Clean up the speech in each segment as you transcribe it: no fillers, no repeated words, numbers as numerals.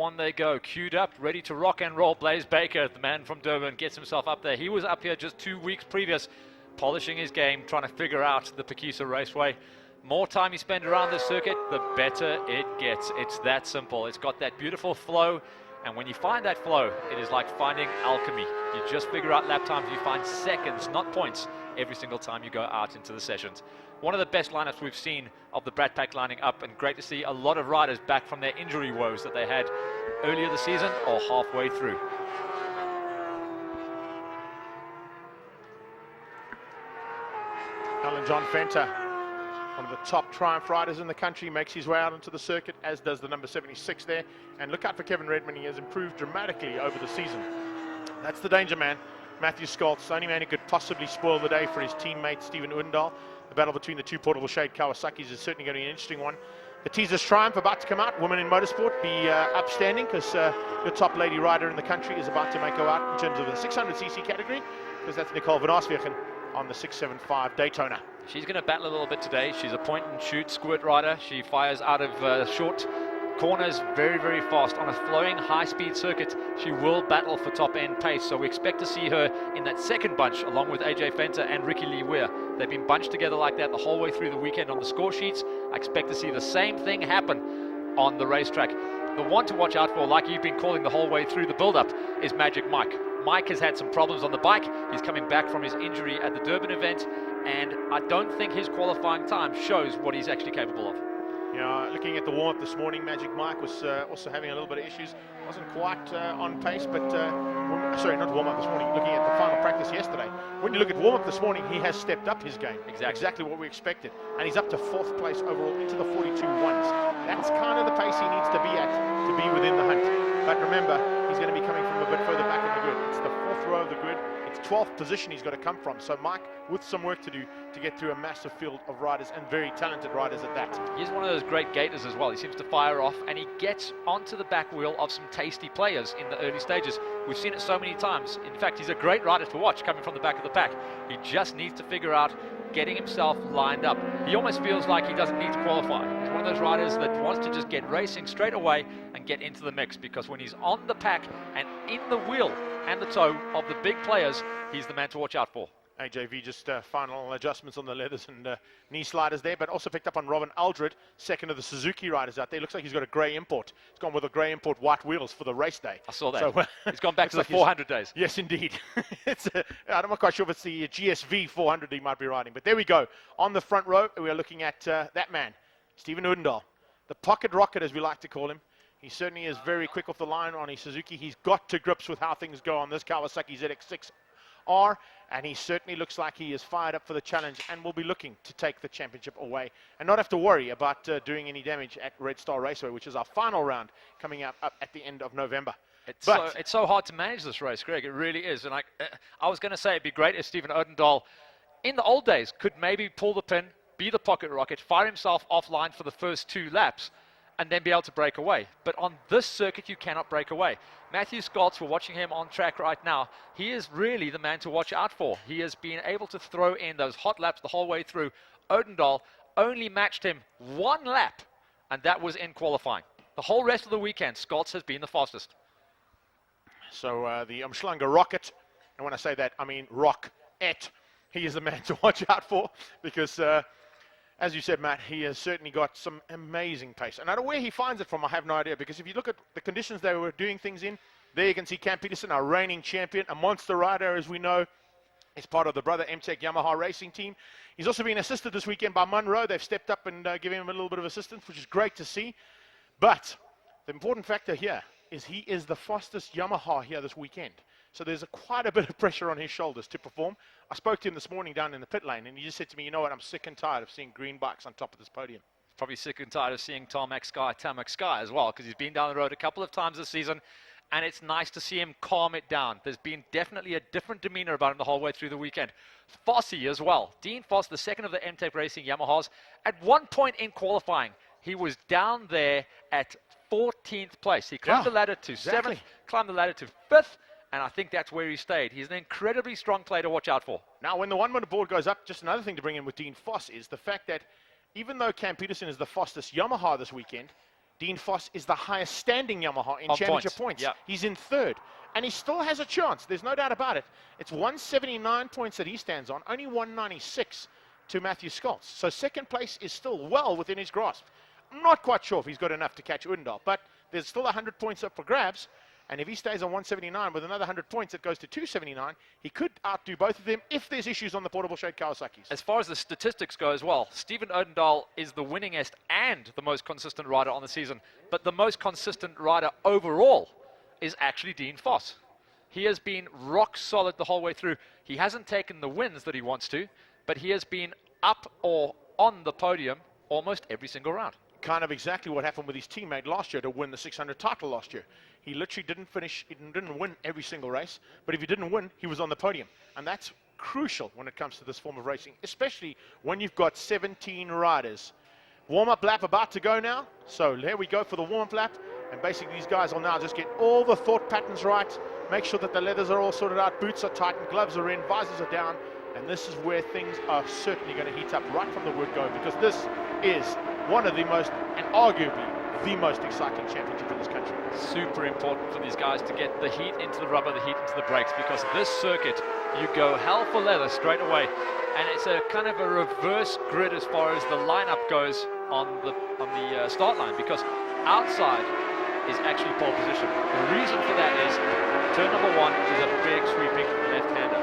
one they go. Queued up, ready to rock and roll. Blaze Baker, the man from Durban, gets himself up there. He was up here just 2 weeks previous, polishing his game, trying to figure out the Phakisa Raceway. More time you spend around the circuit, the better it gets. It's that simple. It's got that beautiful flow, and when you find that flow, it is like finding alchemy. You just figure out lap times, you find seconds, not points, every single time you go out into the sessions. One of the best lineups we've seen of the Brat Pack lining up, and great to see a lot of riders back from their injury woes that they had earlier this season or halfway through. Alan John Venter, one of the top Triumph riders in the country, makes his way out onto the circuit, as does the number 76 there. And look out for Kevin Redmond. He has improved dramatically over the season. That's the danger man, Matthew Skoltz, the only man who could possibly spoil the day for his teammate Stephen Odendaal. The battle between the two portable shade Kawasaki's is certainly going to be an interesting one. The teaser's Triumph about to come out. Women in motorsport, be upstanding, because your top lady rider in the country is about to make her out in terms of the 600cc category, because that's Nicole van Arswegen on the 675 Daytona. She's going to battle a little bit today. She's a point and shoot squirt rider. She fires out of short corners very, very fast on a flowing high-speed circuit. She will battle for top-end pace, so we expect to see her in that second bunch along with AJ Venter and Ricky Lee Weir. They've been bunched together like that the whole way through the weekend on the score sheets. I expect to see the same thing happen on the racetrack. The one to watch out for, like you've been calling the whole way through the build-up, is Magic Mike. Mike has had some problems on the bike. He's coming back from his injury at the Durban event, and I don't think his qualifying time shows what he's actually capable of. Yeah, looking at the warm-up this morning, Magic Mike was also having a little bit of issues. Wasn't quite on pace, but sorry, not warm-up this morning. Looking at the final practice yesterday, when you look at warm-up this morning, he has stepped up his game. Exactly what we expected, and he's up to 4th place overall into the 42.1s. That's kind of the pace he needs to be at to be within the hunt. But remember, he's going to be coming from a bit further back on the grid. It's the 4th row of the grid. It's 12th position he's got to come from. So Mike, with some work to do to get through a massive field of riders, and very talented riders at that. He's one of those great gators as well. He seems to fire off, and he gets onto the back wheel of some tasty players in the early stages. We've seen it so many times. In fact, he's a great rider to watch coming from the back of the pack. He just needs to figure out getting himself lined up. He almost feels like he doesn't need to qualify. He's one of those riders that wants to just get racing straight away and get into the mix, because when he's on the pack and in the wheel and the toe of the big players, he's the man to watch out for. AJV just final adjustments on the leathers and knee sliders there, but also picked up on Robin Aldred, second of the Suzuki riders out there. Looks like he's got a grey import. He's gone with a grey import white wheels for the race day. I saw that. So, he's gone back to the 400 days. Yes, indeed. I'm not quite sure if it's the GSV 400 he might be riding, but there we go. On the front row, we are looking at that man, Stephen Odendaal, the pocket rocket, as we like to call him. He certainly is very quick off the line on his Suzuki. He's got to grips with how things go on this Kawasaki ZX6R, and he certainly looks like he is fired up for the challenge and will be looking to take the championship away and not have to worry about doing any damage at Red Star Raceway, which is our final round coming up at the end of November. It's so hard to manage this race, Greg. It really is. And I was going to say it'd be great if Stephen Odendaal, in the old days, could maybe pull the pin, be the pocket rocket, fire himself offline for the first 2 laps, and then be able to break away. But on this circuit, you cannot break away. Matthew Skoltz, we're watching him on track right now. He is really the man to watch out for. He has been able to throw in those hot laps the whole way through. Odendaal only matched him 1 lap, and that was in qualifying. The whole rest of the weekend, Skoltz has been the fastest. So the Umhlanga Rocket, and when I say that, I mean Rock-et. He is the man to watch out for, because as you said, Matt, he has certainly got some amazing pace. And I don't know where he finds it from, I have no idea, because if you look at the conditions they were doing things in, there you can see Cam Peterson, our reigning champion, a monster rider, as we know. He's part of the brother MTech Yamaha racing team. He's also been assisted this weekend by Munro. They've stepped up and given him a little bit of assistance, which is great to see. But the important factor here is he is the fastest Yamaha here this weekend. So there's quite a bit of pressure on his shoulders to perform. I spoke to him this morning down in the pit lane, and he just said to me, you know what, I'm sick and tired of seeing green bikes on top of this podium. Probably sick and tired of seeing Tamak Sky as well, because he's been down the road a couple of times this season, and it's nice to see him calm it down. There's been definitely a different demeanor about him the whole way through the weekend. Fossey as well. Dean Foss, the second of the MTech Racing Yamahas. At one point in qualifying, he was down there at 14th place. He climbed the ladder to 7th, climbed the ladder to 5th, and I think that's where he stayed. He's an incredibly strong player to watch out for. Now, when the one-minute board goes up, just another thing to bring in with Dean Foss is the fact that even though Cam Peterson is the fastest Yamaha this weekend, Dean Foss is the highest standing Yamaha in On championship points. Yep. He's in third, and he still has a chance. There's no doubt about it. It's 179 points that he stands on, only 196 to Matthew Scholz. So second place is still well within his grasp. I'm not quite sure if he's got enough to catch Odendaal, but there's still 100 points up for grabs. And if he stays on 179 with another 100 points, it goes to 279. He could outdo both of them if there's issues on the portable shade Kawasaki's. As far as the statistics go as well, Stephen Odendaal is the winningest and the most consistent rider on the season. But the most consistent rider overall is actually Dean Foss. He has been rock solid the whole way through. He hasn't taken the wins that he wants to, but he has been up or on the podium almost every single round. Kind of exactly what happened with his teammate last year to win the 600 title last year. He literally didn't finish, he didn't win every single race, but if he didn't win, he was on the podium. And that's crucial when it comes to this form of racing, especially when you've got 17 riders. Warm-up lap about to go now, so here we go for the warm-up lap. And basically these guys will now just get all the thought patterns right, make sure that the leathers are all sorted out, boots are tightened, gloves are in, visors are down, and this is where things are certainly going to heat up right from the word go, because this is one of the most, and arguably the most exciting championship in this country. Super important for these guys to get the heat into the rubber, the heat into the brakes, because this circuit, you go hell for leather straight away. And it's a kind of a reverse grid as far as the lineup goes on the start line, because outside is actually pole position. The reason for that is turn number 1 is a big sweeping left-hander.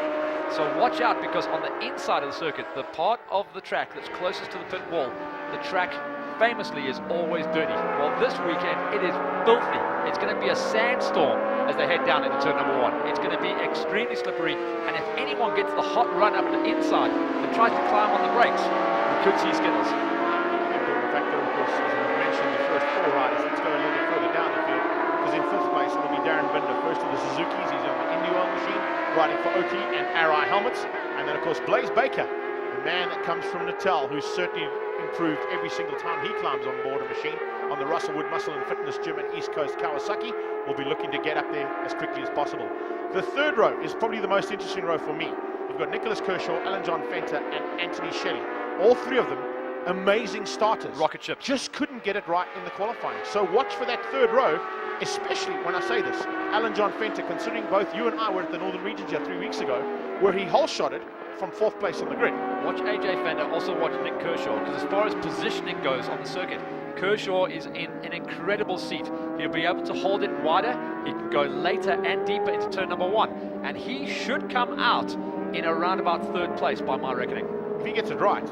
So watch out, because on the inside of the circuit, the part of the track that's closest to the pit wall, the track famously is always dirty. Well, this weekend it is filthy. It's going to be a sandstorm as they head down into turn number 1. It's going to be extremely slippery, and if anyone gets the hot run up the inside and tries to climb on the brakes, we could see skittles. Important factor, of course, as we mentioned, the first 4 riders. Let's go a little bit further down the field, because in 5th place it'll be Darren Binder, first of the Suzukis. He's on the Indy Oil machine, riding for Oakley and Arai helmets. And then, of course, Blaze Baker, the man that comes from Natal, who's certainly improved every single time he climbs on board a machine on the Russellwood Muscle and Fitness Gym at East Coast Kawasaki. Will be looking to get up there as quickly as possible. The third row is probably the most interesting row for me. We've got Nicholas Kershaw, Alan John Fenter, and Anthony Shelley. All 3 of them amazing starters. Rocket ship. Just couldn't get it right in the qualifying. So watch for that third row, especially when I say this. Alan John Fenter, considering both you and I were at the Northern Regions here 3 weeks ago, where he hole-shotted from 4th place on the grid. Watch AJ Fender, also watch Nick Kershaw, because as far as positioning goes on the circuit, Kershaw is in an incredible seat. He'll be able to hold it wider, he can go later and deeper into turn number 1, and he should come out in around about 3rd place by my reckoning. If he gets it right,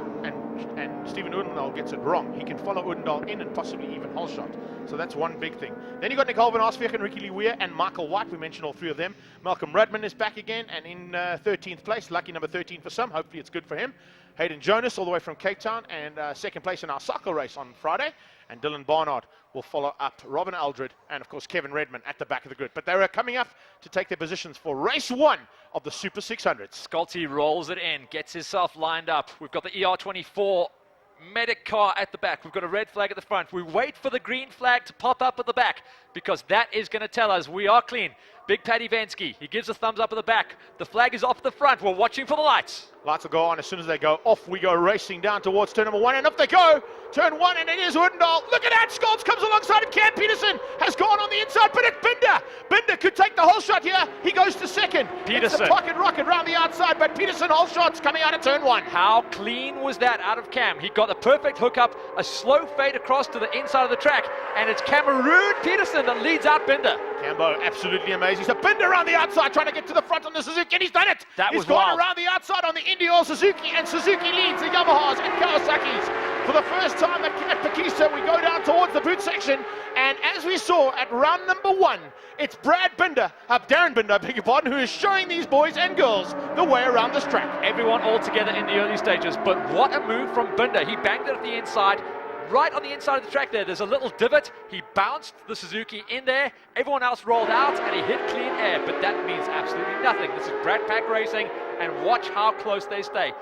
and Stephen Odendaal gets it wrong, he can follow Odendaal in and possibly even hole shot. So that's one big thing. Then you got Nick Alvin Osvik and Ricky Lee Weir and Michael White. We mentioned all 3 of them. Malcolm Rudman is back again and in 13th place. Lucky number 13 for some. Hopefully it's good for him. Hayden Jonas all the way from Cape Town, and 2nd place in our cycle race on Friday. And Dylan Barnard will follow up Robin Aldred and, of course, Kevin Redman at the back of the grid. But they are coming up to take their positions for race 1 of the Super 600. Scalzi rolls it in, gets himself lined up. We've got the ER24 medic car at the back. We've got a red flag at the front. We wait for the green flag to pop up at the back, because that is going to tell us we are clean. Big Paddy Vansky, he gives a thumbs up at the back. The flag is off the front. We're watching for the lights. Lights will go on. As soon as they go off, we go racing down towards turn number 1, and up they go. Turn 1, and it is Odendaal. Look at that. Scholz comes alongside him. Cam Peterson has gone on the inside, but it's Binder. Binder could take the whole shot here. He goes to 2nd. Peterson. It's a pocket rocket round the outside, but Peterson whole shots coming out of turn 1. How clean was that out of Cam? He got the perfect hookup, a slow fade across to the inside of the track, and it's Cameroon Peterson that leads out Binder. Cambo, absolutely amazing. So Binder around the outside, trying to get to the front on the Suzuki, and he's done it. He's gone wild. around the outside on the Indy Oil Suzuki, and Suzuki leads the Yamahas and Kawasaki's. For the first time at Phakisa, we go down towards the boot section, and as we saw at round number 1, it's Darren Binder, I beg your pardon, who is showing these boys and girls the way around this track. Everyone all together in the early stages, but what a move from Binder. He banged it at the inside. Right on the inside of the track there's a little divot. He bounced the Suzuki in there. Everyone else rolled out, and he hit clean air, but that means absolutely nothing. This is Brad Pack Racing, and watch how close they stay.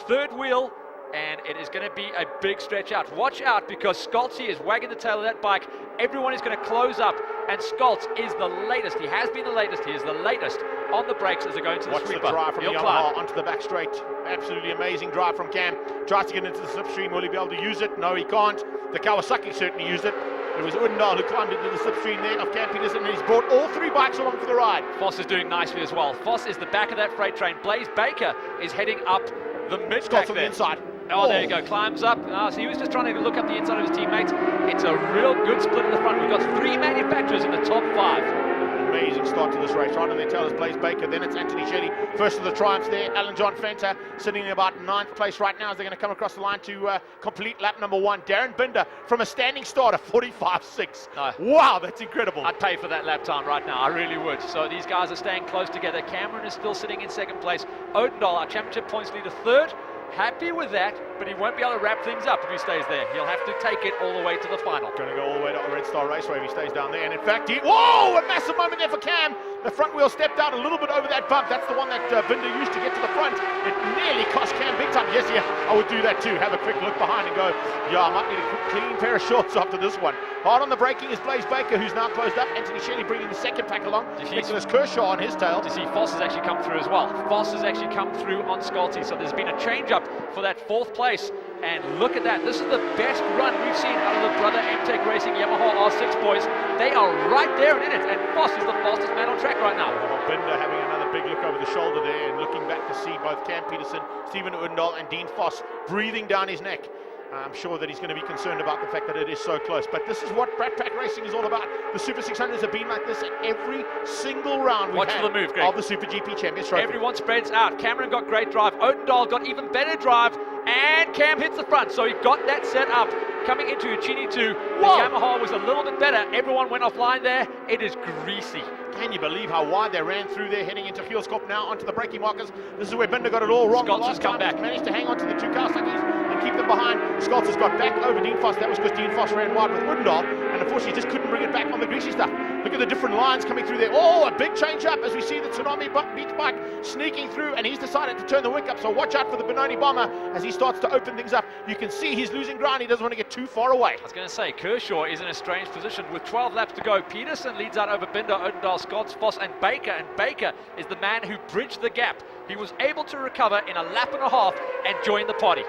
3rd wheel, and it is going to be a big stretch out. Watch out, because Scalzi is wagging the tail of that bike. Everyone is going to close up, and Scholz is the latest. He has been the latest. He is the latest on the brakes as they go into the Watch sweeper. the drive from He'll the climb. Yamaha onto the back straight. Absolutely amazing drive from Cam. Tries to get into the slipstream. Will he be able to use it? No, he can't. The Kawasaki certainly used it. It was Odendaal who climbed into the slipstream there of Cam Peterson, and he's brought all 3 bikes along for the ride. Foss is doing nicely as well. Foss is the back of that freight train. Blaze Baker is heading up the mid-pack on the inside. Oh, there you go, climbs up. So he was just trying to look up the inside of his teammates. It's a real good split at the front. We've got 3 manufacturers in the top 5. Amazing start to this race. Right on their tail is Blaze Baker, then it's Anthony Shelley. First of the triumphs there. Alan John Fenter sitting in about 9th place right now as they're going to come across the line to complete lap number 1. Darren Binder from a standing start of 45.6. No. Wow, that's incredible. I'd pay for that lap time right now, I really would. So these guys are staying close together. Cameron is still sitting in 2nd place. Odendaal, our championship points leader, 3rd. Happy with that, but he won't be able to wrap things up if he stays there. He'll have to take it all the way to the final. Going to go all the way to Red Star Raceway if he stays down there. And in fact, whoa, a massive moment there for Cam. The front wheel stepped out a little bit over that bump. That's the one that Binder used to get to the front. It nearly cost Cam big time. Yes, yeah, I would do that too. Have a quick look behind and go, yeah, I might need a clean pair of shorts after this one. Hard on the braking is Blaze Baker, who's now closed up. Anthony Shelley bringing the 2nd pack along. Nicholas Kershaw on his tail. You see, Foss has actually come through as well. Foss has actually come through on Sculty, so there's been a change up for that 4th place. And look at that. This is the best run we've seen out of the Brother MTech Racing Yamaha R6 boys. They are right there and in it, and Foss is the fastest man on track right now. Binder having another big look over the shoulder there and looking back to see both Cam Peterson, Stephen Odendaal and Dean Foss breathing down his neck. I'm sure that he's going to be concerned about the fact that it is so close. But this is what Brat Pack Racing is all about. The Super 600s have been like this at every single round we've had the move, Greg. of the SuperGP Championship Trophy. Everyone spreads out. Cameron got great drive. Odendaal got even better drive. And Cam hits the front. So he got that set up. Coming into Uchini 2, the Yamaha was a little bit better. Everyone went offline there. It is greasy. Can you believe how wide they ran through there, heading into Heelscorp now onto the braking markers? This is where Binder got it all wrong. Scott's has come back. Managed to hang on to the 2 Kawasaki's and keep them behind. Scott's has got back over Dean Foss. That was because Dean Foss ran wide with Odendaal, and unfortunately just couldn't bring it back on the greasy stuff. Look at the different lines coming through there. Oh, a big change up as we see the Tsunami Beach bike sneaking through, and he's decided to turn the wick up. So watch out for the Benoni Bomber as he starts to open things up. You can see he's losing ground. He doesn't want to get too far away. I was going to say, Kershaw is in a strange position with 12 laps to go. Peterson leads out over Binder, Odendaal, Scotts, Foss and Baker Baker is the man who bridged the gap. He was able to recover in a lap and a half and join the party.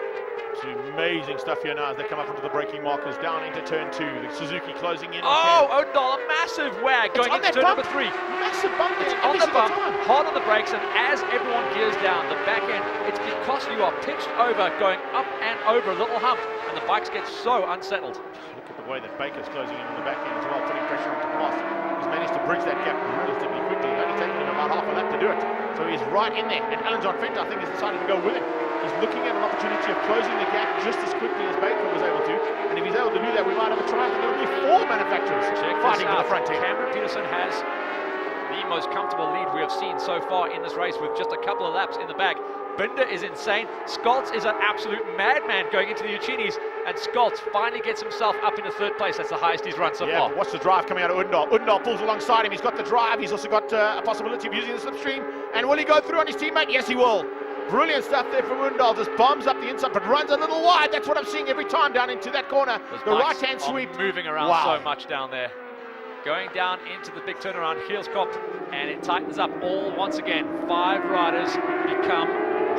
Some amazing stuff here now as they come up into the braking markers down into turn 2. The Suzuki closing in. Oh, Odendaal, a massive wag going into turn number 3. Massive bump there. On the bump, hard on the brakes, and as everyone gears down the back end, it's because you are pitched over, going up and over a little hump, and the bikes get so unsettled. Look at the way that Baker's closing in on the back end as well, putting pressure on the Foss. He's managed to bridge that gap relatively quickly. It's only taken him about half a lap to do it. So he's right in there, and Alan John Fenter, I think, has decided to go with him. He's looking at an opportunity of closing the gap just as quickly as Baker was able to, and if he's able to do that, we might have a triumph, and there'll be 4 manufacturers fighting for the front here. Cameron Peterson has the most comfortable lead we have seen so far in this race with just a couple of laps in the bag. Binder is insane. Scholz is an absolute madman going into the Uchinis, and Scholz finally gets himself up into 3rd place. That's the highest he's run so far. Watch the drive coming out of Odendaal. Odendaal pulls alongside him. He's got the drive. He's also got a possibility of using the slipstream. And will he go through on his teammate? Yes, he will. Brilliant stuff there from Odendaal. Just bombs up the inside, but runs a little wide. That's what I'm seeing every time down into that corner. The right-hand sweep. Moving around so much down there. Going down into the big turnaround, Heelscorp, and it tightens up all once again. 5 riders become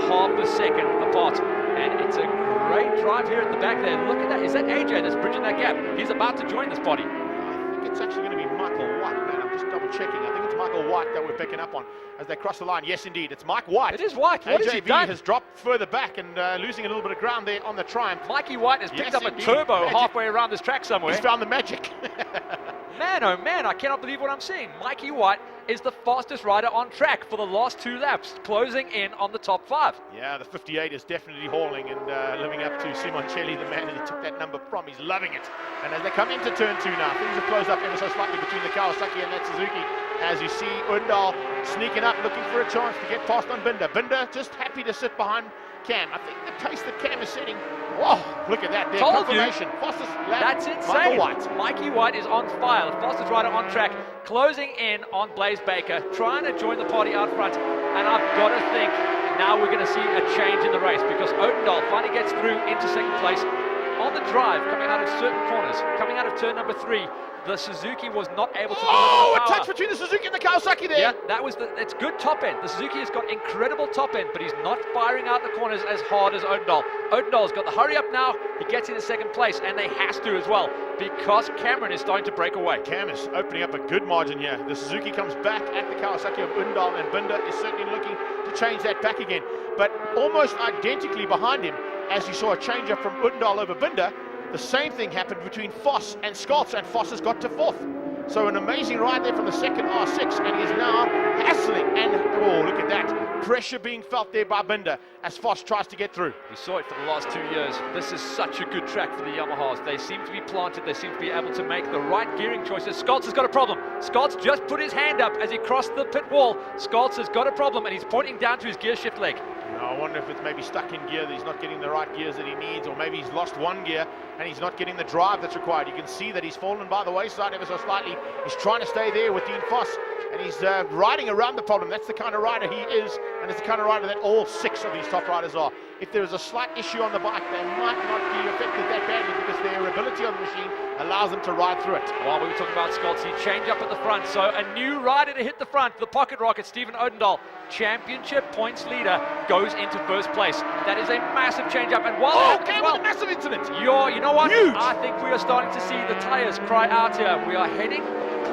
half a second apart, and it's a great drive here at the back there. Look at that. Is that AJ that's bridging that gap? He's about to join this body. I think it's actually going to be Michael White, man. I'm just double checking. I think it's Michael White that we're picking up on as they cross the line. Yes, indeed. It's Mike White. It is White. What has he done? Has dropped further back and losing a little bit of ground there on the triumph. Mikey White has picked up a turbo halfway around this track somewhere. He's found the magic. Man, oh man, I cannot believe what I'm seeing. Mikey White is the fastest rider on track for the last 2 laps, closing in on the top 5. Yeah, the 58 is definitely hauling and living up to Simoncelli, the man that he took that number from. He's loving it. And as they come into turn 2 now, things have closed up ever so slightly between the Kawasaki and that Suzuki. As you see Odendaal sneaking up, looking for a chance to get past on Binder. Binder just happy to sit behind Cam. I think the pace that Cam is setting. Whoa, look at that there. Confirmation. Fastest lap. That's insane. Mikey White is on fire. The fastest rider on track, closing in on Blaze Baker, trying to join the party out front. And I've got to think now we're going to see a change in the race because Odendaal finally gets through into 2nd place. On the drive, coming out of certain corners, coming out of turn number 3, the Suzuki was not able to... Oh, a power. touch between the Suzuki and the Kawasaki there. Yeah, that was it's good top end. The Suzuki has got incredible top end, but he's not firing out the corners as hard as Odendahl. Odendahl's got the hurry up now. He gets into second place, and they has to as well, because Cameron is starting to break away. Cam is opening up a good margin here. The Suzuki comes back at the Kawasaki of Odendahl, and Binder is certainly looking to change that back again. But almost identically behind him, as you saw a change up from Odendahl over Binder, the same thing happened between Voss and Scholz, and Voss has got to fourth. So an amazing ride there from the second R6, and he is now hassling, and oh, look at that. Pressure being felt there by Binder as Voss tries to get through. We saw it for the last 2 years. This is such a good track for the Yamahas. They seem to be planted. They seem to be able to make the right gearing choices. Scholz has got a problem. Scholz just put his hand up as he crossed the pit wall. Scholz has got a problem, and he's pointing down to his gear shift leg. I wonder if it's maybe stuck in gear, that he's not getting the right gears that he needs, or maybe he's lost one gear and he's not getting the drive that's required. You can see that he's fallen by the wayside ever so slightly. He's trying to stay there with Dean Voss, and he's riding around the problem. That's the kind of rider he is, and it's the kind of rider that all 6 of these top riders are. If there is a slight issue on the bike, they might not be affected that badly, because their ability on the machine allows them to ride through it. While we were talking about Scholz, he changed up at the front, so a new rider to hit the front, the pocket rocket, Stephen Odendahl, championship points leader, goes into first place. That is a massive change up, and while Cam with a massive incident. you know what? Huge. I think we are starting to see the tyres cry out here. We are heading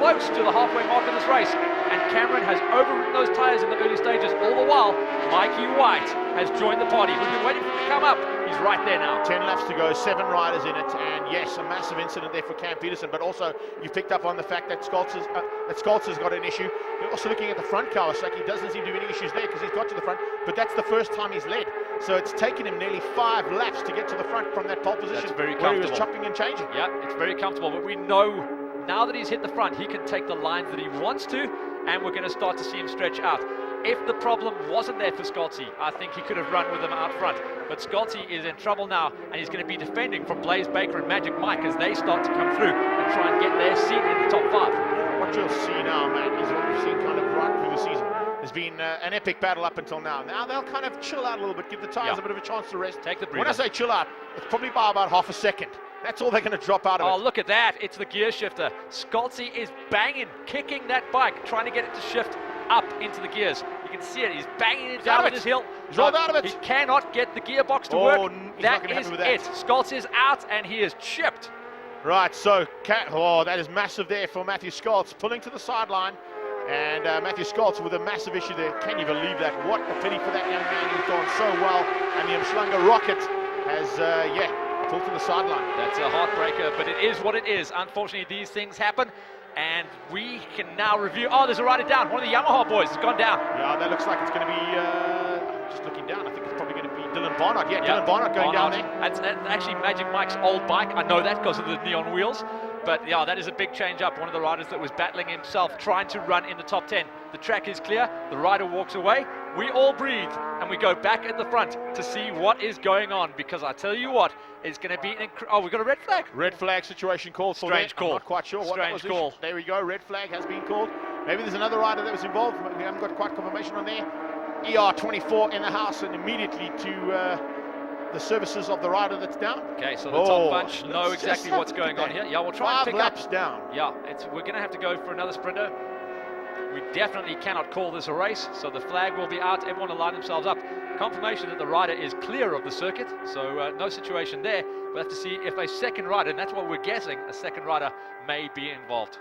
close to the halfway mark of this race, and Cameron has overridden those tyres in the early stages. All the while, Mikey White has joined the party. We've been waiting for him to come up. He's right there now. 10 laps to go, 7 riders in it, and yes, a massive incident there for Cam Peterson, but also you picked up on the fact that Scholz has got an issue. You're also looking at the front Kawasaki, doesn't seem to have any issues there because he's got to the front, but that's the first time he's led. So it's taken him nearly 5 laps to get to the front from that pole position. That's very where he was comfortable. chopping and changing. Yeah, it's very comfortable, but we know now that he's hit the front, he can take the lines that he wants to, and we're going to start to see him stretch out. If the problem wasn't there for Scholz, I think he could have run with them out front. But Scholz is in trouble now, and he's going to be defending from Blaze Baker and Magic Mike as they start to come through and try and get their seat in the top 5. What you'll see now, man, is what we've seen kind of right through the season. There's been an epic battle up until now. Now they'll kind of chill out a little bit, give the tyres a bit of a chance to rest. Take the breather. When I say chill out, it's probably by about half a second. That's all they're going to drop out of it. Oh, look at that. It's the gear shifter. Scholz is banging, kicking that bike, trying to get it to shift up into the gears. You can see it. He's banging it down with his heel. He's rolled out of it. He cannot get the gearbox to work. He's That not gonna be is happy with that. it. Scholz is out, and he is chipped. Right, so, that is massive there for Matthew Scholz, pulling to the sideline. And Matthew Scholz with a massive issue there. Can you believe that? What a pity for that young man who's gone so well. And the Umhlanga Rocket has, pulled to the sideline. That's a heartbreaker, but it is what it is. Unfortunately, these things happen, and we can now review. Oh, there's a rider down. One of the Yamaha boys has gone down. Yeah, that looks like it's going to be, I'm just looking down, I think it's probably going to be Dylan Barnard. Yeah, Dylan Barnard going down there. That's actually Magic Mike's old bike. I know that because of the neon wheels. But yeah, that is a big change up. One of the riders that was battling himself, trying to run in the top 10. The track is clear. The rider walks away. We all breathe, and we go back at the front to see what is going on. Because I tell you what, it's going to be an oh, we've got a red flag. Red flag situation called for Strange there. call. I'm not quite sure what that was. Strange call. There we go. Red flag has been called. Maybe there's another rider that was involved. We haven't got quite confirmation on there. ER24 in the house, and immediately to the services of the rider that's down. Okay, so the top bunch know exactly what's going on here. Yeah, we'll try and pick 5 laps up. down. Yeah, we're going to have to go for another sprinter. We definitely cannot call this a race, so the flag will be out. Everyone will line themselves up. Confirmation that the rider is clear of the circuit, so no situation there. We'll have to see if a second rider, and that's what we're guessing, a second rider may be involved.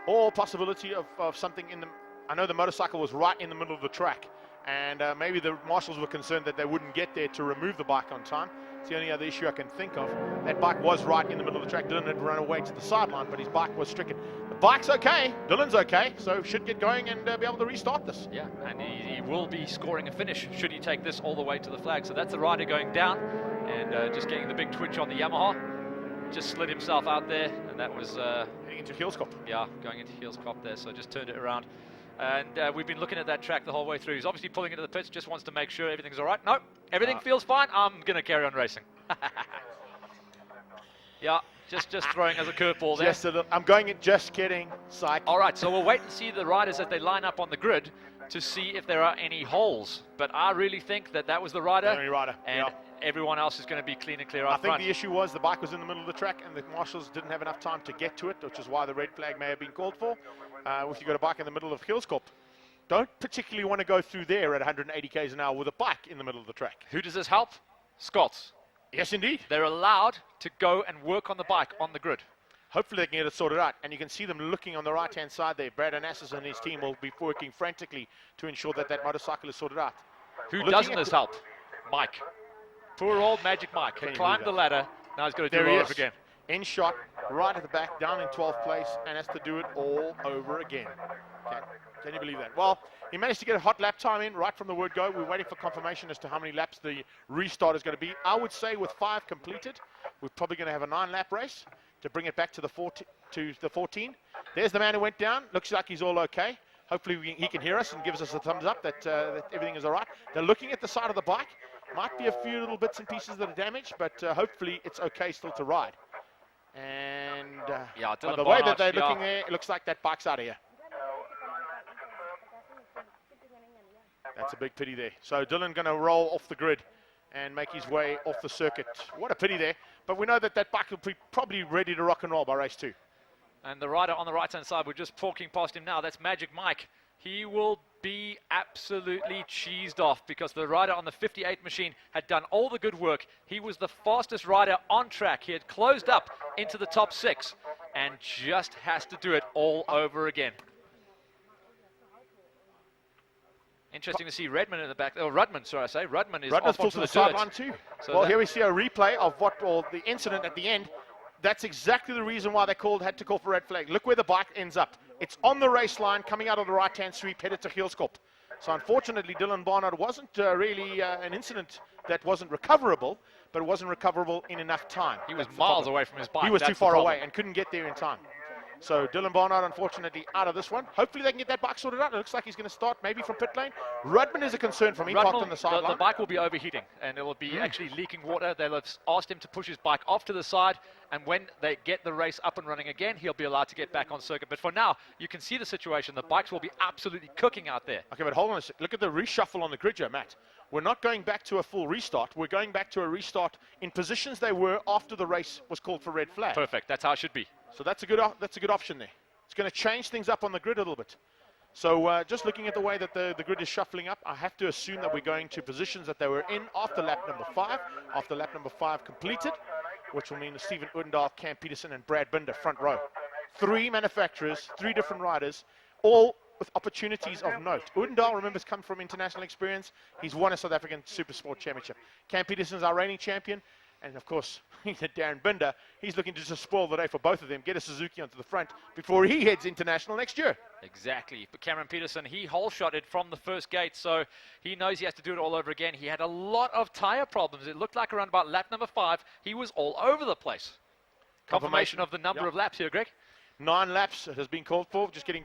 Or possibility of something in the... I know the motorcycle was right in the middle of the track, and maybe the marshals were concerned that they wouldn't get there to remove the bike on time. It's the only other issue I can think of. That bike was right in the middle of the track. Dylan had run away to the sideline, but his bike was stricken. The bike's okay, Dylan's okay, so should get going and be able to restart this. Yeah, and he will be scoring a finish should he take this all the way to the flag. So that's the rider going down, and just getting the big twitch on the Yamaha. Just slid himself out there, and that was... heading into Heelskop. Yeah, going into Heelskop there, so just turned it around. And we've been looking at that track the whole way through. He's obviously pulling into the pits, just wants to make sure everything's all right. No, everything feels fine. I'm going to carry on racing. Yeah, just throwing as a curveball there. I'm going in, just kidding. Psych. All right, so we'll wait and see the riders as they line up on the grid. to see if there are any holes. But I really think that that was the rider. Only rider, And everyone else is going to be clean and clear out front. I think the issue was the bike was in the middle of the track and the marshals didn't have enough time to get to it, which is why the red flag may have been called for. If you've got a bike in the middle of Hillscorp, don't particularly want to go through there at 180 k's an hour with a bike in the middle of the track. Who does this help? Scots. Yes, indeed. They're allowed to go and work on the bike on the grid. Hopefully they can get it sorted out. And you can see them looking on the right-hand side there. Brad Onassis and his team will be working frantically to ensure that that motorcycle is sorted out. Who doesn't this help? Mike. Poor old Magic Mike. He climbed the ladder. Now he's got to do it all over again. In shot, right at the back, down in 12th place, and has to do it all over again. Okay. Can you believe that? Well, he managed to get a hot lap time in right from the word go. We're waiting for confirmation as to how many laps the restart is going to be. I would say with 5 completed, we're probably going to have a 9-lap race to bring it back to the 14. There's the man who went down. Looks like he's all okay. Hopefully he can hear us and gives us a thumbs up that, that everything is all right. They're looking at the side of the bike. Might be a few little bits and pieces that are damaged, but hopefully it's okay still to ride. And by the way that they're looking there, it looks like that bike's out of here. That's a big pity there. So Dylan going to roll off the grid and make his way off the circuit. What a pity there. But we know that that bike will be probably ready to rock and roll by race 2. And the rider on the right-hand side, we're just talking past him now. That's Magic Mike. He will be absolutely cheesed off because the rider on the 58 machine had done all the good work. He was the fastest rider on track. He had closed up into the top 6 and just has to do it all over again. Interesting to see Redmond in the back. Oh, Rudman, sorry, I say. Rudman is off onto the sideline too. So well, here we see a replay of the incident at the end. That's exactly the reason why they had to call for red flag. Look where the bike ends up. It's on the race line, coming out of the right-hand sweep, headed to Hillscorp. So unfortunately, Dylan Barnard wasn't really an incident that wasn't recoverable, but it wasn't recoverable in enough time. He was miles away from his bike. He was too far away and couldn't get there in time. So Dylan Barnard, unfortunately, out of this one. Hopefully they can get that bike sorted out. It looks like he's going to start maybe from pit lane. Rudman is a concern for me, parked on the sideline. The bike will be overheating, and it will be actually leaking water. They'll have asked him to push his bike off to the side, and when they get the race up and running again, he'll be allowed to get back on circuit. But for now, you can see the situation. The bikes will be absolutely cooking out there. Okay, but hold on a sec. Look at the reshuffle on the grid here, Matt. We're not going back to a full restart. We're going back to a restart in positions they were after the race was called for red flag. Perfect. That's how it should be. So that's a good option there. It's going to change things up on the grid a little bit. So just looking at the way that the grid is shuffling up, I have to assume that we're going to positions that they were in after lap number 5. After lap number 5 completed, which will mean that Stephen Odendaal, Cam Peterson, and Brad Binder front row. 3 manufacturers, 3 different riders, all with opportunities of note. Odendaal, remember, has come from international experience. He's won a South African Super Sport Championship. Cam Peterson's our reigning champion. And of course, Darren Binder, he's looking to just spoil the day for both of them, get a Suzuki onto the front before he heads international next year. Exactly. But Cameron Peterson, he hole-shotted from the first gate, so he knows he has to do it all over again. He had a lot of tire problems. It looked like around about lap number 5, he was all over the place. Confirmation of the number of laps here, Greg. 9 laps has been called for, just getting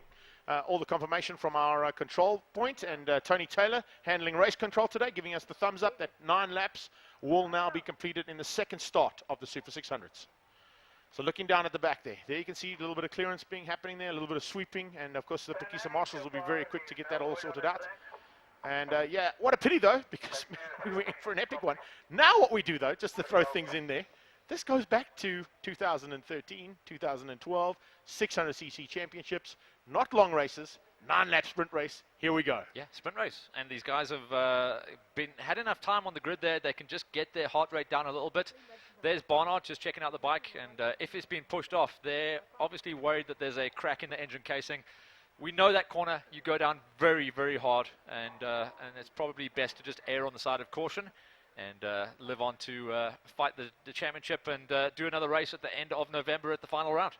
all the confirmation from our control point, and Tony Taylor handling race control today, giving us the thumbs up that 9 laps will now be completed in the second start of the Super 600s. So looking down at the back there you can see a little bit of clearance happening there, a little bit of sweeping, and of course the Phakisa marshals will be very quick to get that all sorted out. And yeah, what a pity though, because we were in for an epic one. Now what we do though, just to throw things in there, this goes back to 2013, 2012, 600cc championships, not long races, 9-lap sprint race. Here we go. Yeah, sprint race. And these guys have had enough time on the grid there. They can just get their heart rate down a little bit. There's Barnard just checking out the bike. And if it's been pushed off, they're obviously worried that there's a crack in the engine casing. We know that corner, you go down very, very hard. And it's probably best to just err on the side of caution and live on to fight the championship and do another race at the end of November at the final round.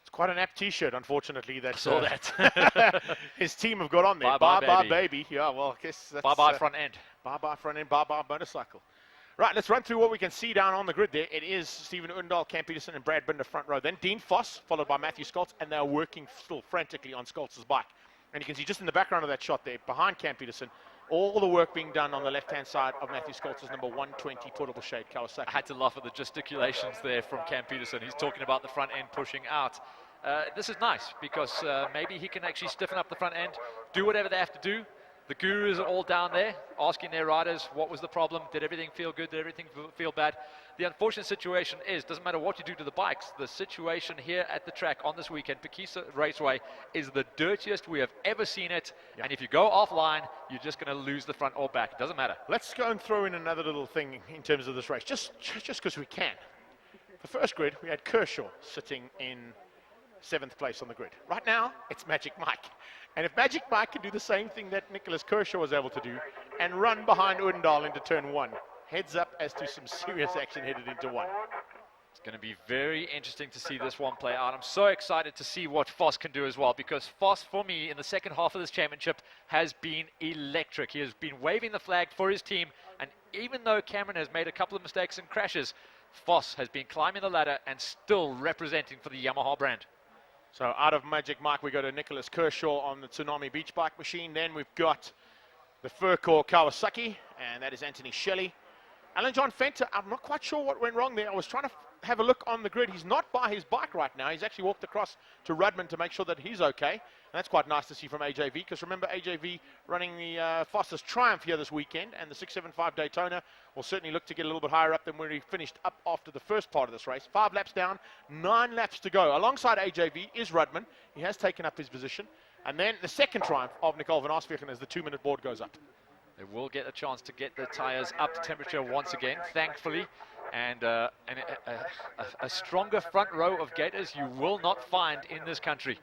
It's quite an apt T-shirt, unfortunately. That, I saw that. His team have got on there. Bye-bye, baby. Yeah, well, I guess that's... Bye-bye, front end. Bye-bye, front end. Bye-bye, motorcycle. Right, let's run through what we can see down on the grid there. It is Stephen Odendaal, Cam Peterson, and Brad Binder front row. Then Dean Foss, followed by Matthew Scholz, and they're working still frantically on Scholz's bike. And you can see just in the background of that shot there, behind Cam Peterson, all the work being done on the left-hand side of Matthew Scholz's number 120 portable shade Kawasaki. I had to laugh at the gesticulations there from Cam Peterson. He's talking about the front end pushing out. This is nice because maybe he can actually stiffen up the front end, do whatever they have to do. The gurus are all down there asking their riders what was the problem, did everything feel good, did everything feel bad. The unfortunate situation is, doesn't matter what you do to the bikes, the situation here at the track on this weekend, Phakisa Raceway, is the dirtiest we have ever seen it. And if you go offline, you're just going to lose the front or back. It doesn't matter. Let's go and throw in another little thing in terms of this race, just because we can. The first grid, we had Kershaw sitting in 7th place on the grid. Right now, it's Magic Mike. And if Magic Mike can do the same thing that Nicholas Kershaw was able to do and run behind Odendaal into turn 1, heads up as to some serious action headed into 1. It's going to be very interesting to see this one play out. I'm so excited to see what Foss can do as well, because Foss, for me, in the second half of this championship, has been electric. He has been waving the flag for his team, and even though Cameron has made a couple of mistakes and crashes, Foss has been climbing the ladder and still representing for the Yamaha brand. So out of Magic Mike, we go to Nicholas Kershaw on the Tsunami Beach Bike machine. Then we've got the Furcore Kawasaki, and that is Anthony Shelley. Alan John Fenter, I'm not quite sure what went wrong there. I was trying to have a look on the grid. He's not by his bike right now. He's actually walked across to Rudman to make sure that he's okay. And that's quite nice to see from AJV, because remember, AJV running the fastest Triumph here this weekend, and the 675 Daytona will certainly look to get a little bit higher up than where he finished up after the first part of this race. 5 laps down, 9 laps to go. Alongside AJV is Rudman. He has taken up his position. And then the second Triumph of Nicole van Asvegen as the 2-minute board goes up. They will get a chance to get the tyres up to temperature once again, thankfully. And a stronger front row of Gators you will not find in this country.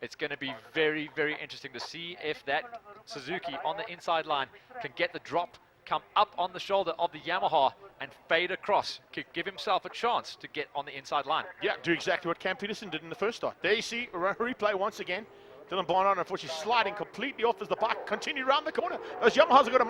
It's going to be very, very interesting to see if that Suzuki on the inside line can get the drop, come up on the shoulder of the Yamaha and fade across, could give himself a chance to get on the inside line. Yeah, do exactly what Cam Peterson did in the first start. There you see, a replay once again. Dylan Barnard, unfortunately, sliding completely off as the bike continued around the corner. Those Yamahas have got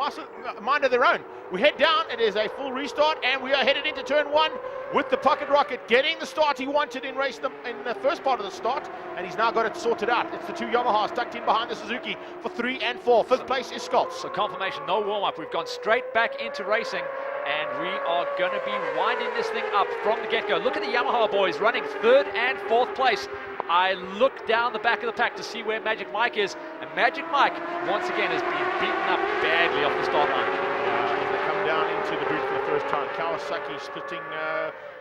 a mind of their own. We head down, it is a full restart, and we are headed into turn 1 with the Pocket Rocket getting the start he wanted in the first part of the start, and he's now got it sorted out. It's the 2 Yamahas tucked in behind the Suzuki for 3 and 4. 5th place is Scott's. So confirmation, no warm-up. We've gone straight back into racing, and we are going to be winding this thing up from the get-go. Look at the Yamaha boys running 3rd and 4th place. I look down the back of the pack to see where Magic Mike is, and Magic Mike, once again, has been beaten up badly off the start line. They come down into the boot for the first time. Kawasaki splitting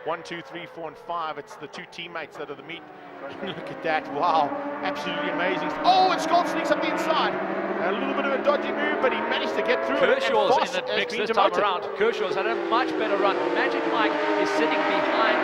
1, 2, 3, 4, and 5. It's the 2 teammates that are the meat. Look at that. Wow. Absolutely amazing. Oh, and Scott sneaks up the inside. A little bit of a dodgy move, but he managed to get through Kershaw's it. in the mix this time around. Kershaw's had a much better run. Magic Mike is sitting behind,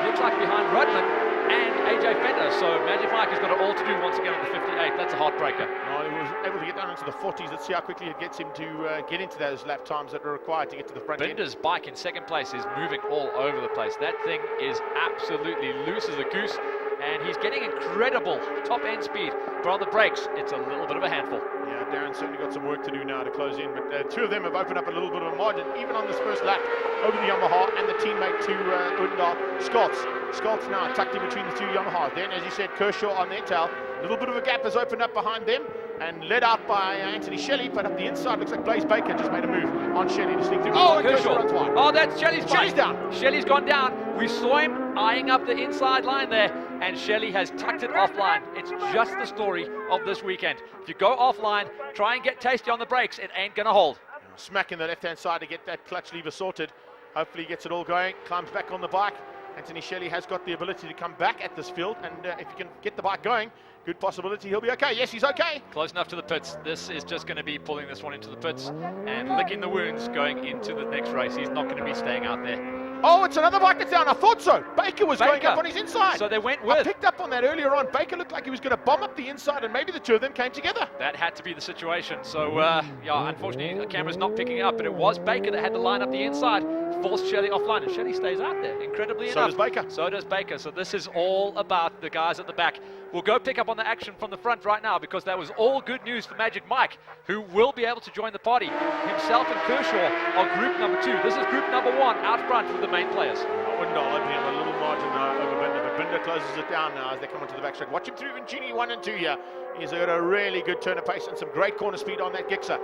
looks like behind Rudman and AJ Fender, so Magic Mike has got it all to do once again on the 58. That's a heartbreaker. Well, he was able to get down into the 40s. Let's see how quickly it gets him to get into those lap times that are required to get to the front end. Bender's bike in 2nd place is moving all over the place. That thing is absolutely loose as a goose, and he's getting incredible top-end speed, but on the brakes, it's a little bit of a handful. Yeah, Darren's certainly got some work to do now to close in, but 2 of them have opened up a little bit of a margin, even on this first lap, over the Yamaha and the teammate to Odendaal, Scott's. Scott's now tucked in between the 2 Yamahas. Then, as you said, Kershaw on their tail. A little bit of a gap has opened up behind them and led out by Anthony Shelley, but up the inside looks like Blaze Baker just made a move on Shelley to sneak through. Oh, and Kershaw runs wide. Oh, that's Shelley's bike. Shelley's down. Shelley's gone down. We saw him eyeing up the inside line there, and Shelley has tucked it offline. It's just the story of this weekend. If you go offline, try and get tasty on the brakes, it ain't going to hold. Smacking the left-hand side to get that clutch lever sorted. Hopefully he gets it all going, climbs back on the bike. Anthony Shelley has got the ability to come back at this field, and if he can get the bike going, good possibility he'll be okay. Yes, he's okay. Close enough to the pits. This is just going to be pulling this one into the pits and licking the wounds going into the next race. He's not going to be staying out there. Oh, it's another bike that's down. I thought so. Baker was going up on his inside. So they went with. I picked up on that earlier on. Baker looked like he was going to bomb up the inside, and maybe the 2 of them came together. That had to be the situation. So, yeah, unfortunately, the camera's not picking it up, but it was Baker that had to line up the inside, forced Shelley offline, and Shelley stays out there, incredibly enough. So does Baker. So does Baker. So this is all about the guys at the back. We'll go pick up on the action from the front right now, because that was all good news for Magic Mike, who will be able to join the party. Himself and Kershaw are group number 2. This is group number 1 out front with the main players. Odendaal opening up a little margin over Binder, but Binder closes it down now as they come onto the backstretch. Watch him through in Genie 1 and 2 here. He's got a really good turn of pace and some great corner speed on that Gixxer.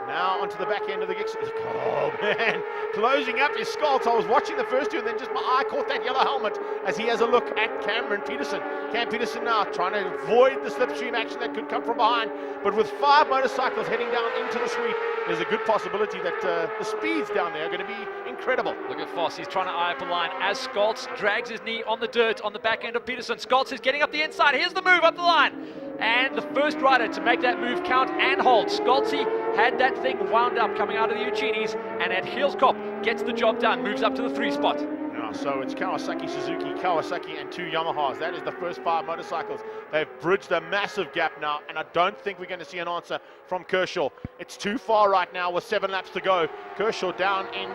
Now onto the back end of the Gix. Oh man, closing up is Scholz. I was watching the first two and then just my eye caught that yellow helmet as he has a look at Cameron Peterson. Cam Peterson now trying to avoid the slipstream action that could come from behind, but with 5 motorcycles heading down into the sweep, there's a good possibility that the speeds down there are going to be incredible. Look at Foss, he's trying to eye up a line as Scholz drags his knee on the dirt on the back end of Peterson. Scholz is getting up the inside, here's the move up the line. And the first rider to make that move count and hold. Scholzy had that thing wound up coming out of the Uchinis, and at Heelskop gets the job done, moves up to the 3 spot. So it's Kawasaki, Suzuki, Kawasaki and 2 Yamahas. That is the first 5 motorcycles. They've bridged a massive gap now, and I don't think we're going to see an answer from Kershaw. It's too far right now with 7 laps to go. Kershaw down in,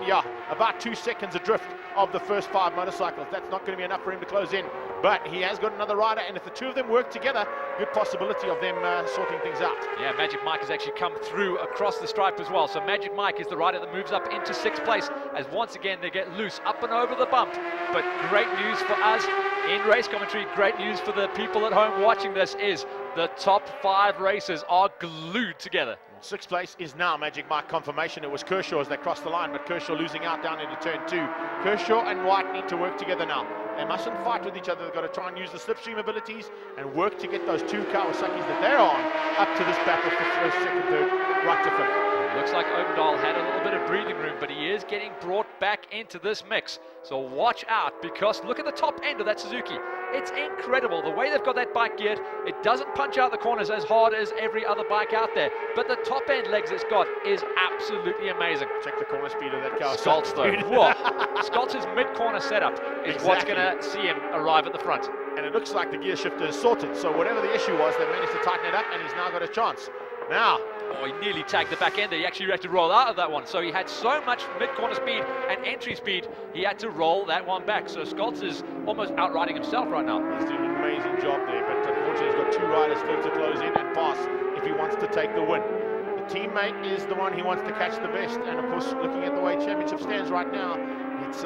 about 2 seconds adrift of the first 5 motorcycles. That's not going to be enough for him to close in, but he has got another rider, and if the 2 of them work together, good possibility of them sorting things out. Yeah, Magic Mike has actually come through across the stripe as well. So Magic Mike is the rider that moves up into 6th place as once again they get loose up and over the bump. But great news for us in race commentary, great news for the people at home watching this is the top 5 races are glued together. 6th place is now Magic Mike confirmation. It was Kershaw as they crossed the line, but Kershaw losing out down into turn 2. Kershaw and White need to work together now. They mustn't fight with each other. They've got to try and use the slipstream abilities and work to get those 2 Kawasaki's that they're on up to this battle for 1st, 2nd, 3rd, right to 5th. Looks like Odendahl had a little bit of breathing room, but he is getting brought back into this mix. So watch out, because look at the top end of that Suzuki. It's incredible the way they've got that bike geared. It doesn't punch out the corners as hard as every other bike out there, but the top end legs it's got is absolutely amazing. Check the corner speed of that car. Scholz though. Scholz's mid-corner setup is what's going to see him arrive at the front. And it looks like the gear shifter is sorted. So whatever the issue was, they managed to tighten it up, and he's now got a chance. Now, he nearly tagged the back ender. He actually had to roll out of that one. So he had so much mid-corner speed and entry speed, he had to roll that one back. So Scholz is almost outriding himself right now. He's doing an amazing job there, but unfortunately he's got 2 riders still to close in and pass if he wants to take the win. The teammate is the one he wants to catch the best, and of course, looking at the way championship stands right now, it's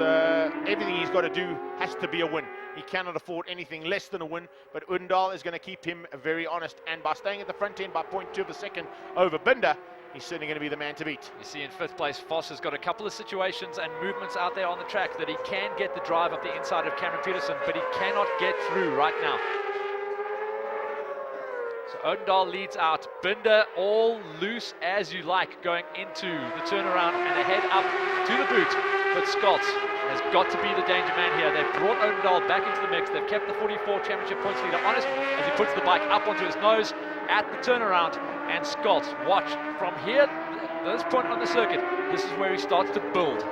everything he's got to do has to be a win. He cannot afford anything less than a win, but Odendahl is going to keep him very honest, and by staying at the front end by 0.2 of a second over Binder, he's certainly going to be the man to beat. You see in 5th place, Foss has got a couple of situations and movements out there on the track that he can get the drive up the inside of Cameron Peterson, but he cannot get through right now. So Odendahl leads out. Binder all loose as you like going into the turnaround and ahead up to the boot. But Scholz has got to be the danger man here. They've brought Odendahl back into the mix. They've kept the 44 championship points leader honest as he puts the bike up onto his nose at the turnaround. And Scholz, watch from here, this point on the circuit, this is where he starts to build.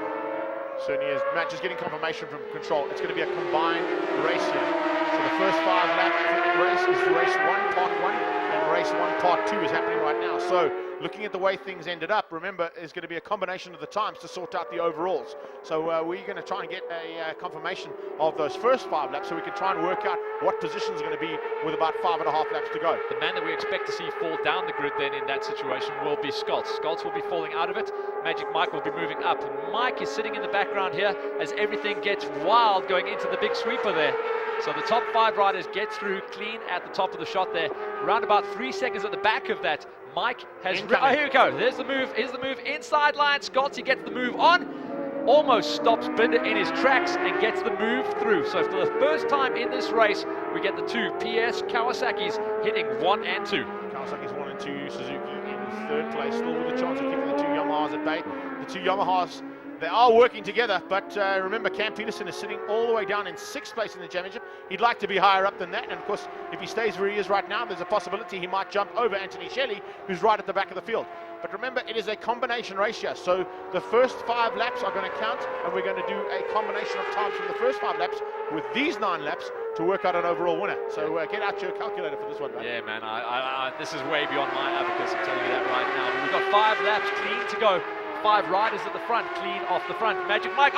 Certainly is. Matt just getting confirmation from control. It's going to be a combined race here. So the first 5 lap race is race 1, part 1, and race 1, part 2 is happening right now. So looking at the way things ended up, remember, there's going to be a combination of the times to sort out the overalls. So we're going to try and get a confirmation of those first 5 laps so we can try and work out what position is going to be with about 5.5 laps to go. The man that we expect to see fall down the grid then in that situation will be Scholz. Scholz will be falling out of it. Magic Mike will be moving up. Mike is sitting in the background here as everything gets wild going into the big sweeper there. So the top 5 riders get through clean at the top of the shot there. Around about 3 seconds at the back of that, Mike has... Oh, here we go. There's the move. Here's the move inside line. Scholz, he gets the move on. Almost stops Binder in his tracks and gets the move through. So for the first time in this race, we get the 2 PS Kawasaki's hitting 1 and 2. Kawasaki's 1 and 2, Suzuki in 3rd place, still with a chance of keeping the 2 Yamahas at bay. The 2 Yamahas, they are working together, but remember, Cam Peterson is sitting all the way down in 6th place in the championship. He'd like to be higher up than that, and of course, if he stays where he is right now, there's a possibility he might jump over Anthony Shelley, who's right at the back of the field. But remember, it is a combination race here, so the first 5 laps are going to count, and we're going to do a combination of times from the first 5 laps with these 9 laps to work out an overall winner. So get out your calculator for this one, right? Yeah, man, this is way beyond my abacus, I'm telling you that right now. But we've got 5 laps clean to go. 5 riders at the front, clean off the front. Magic Mike,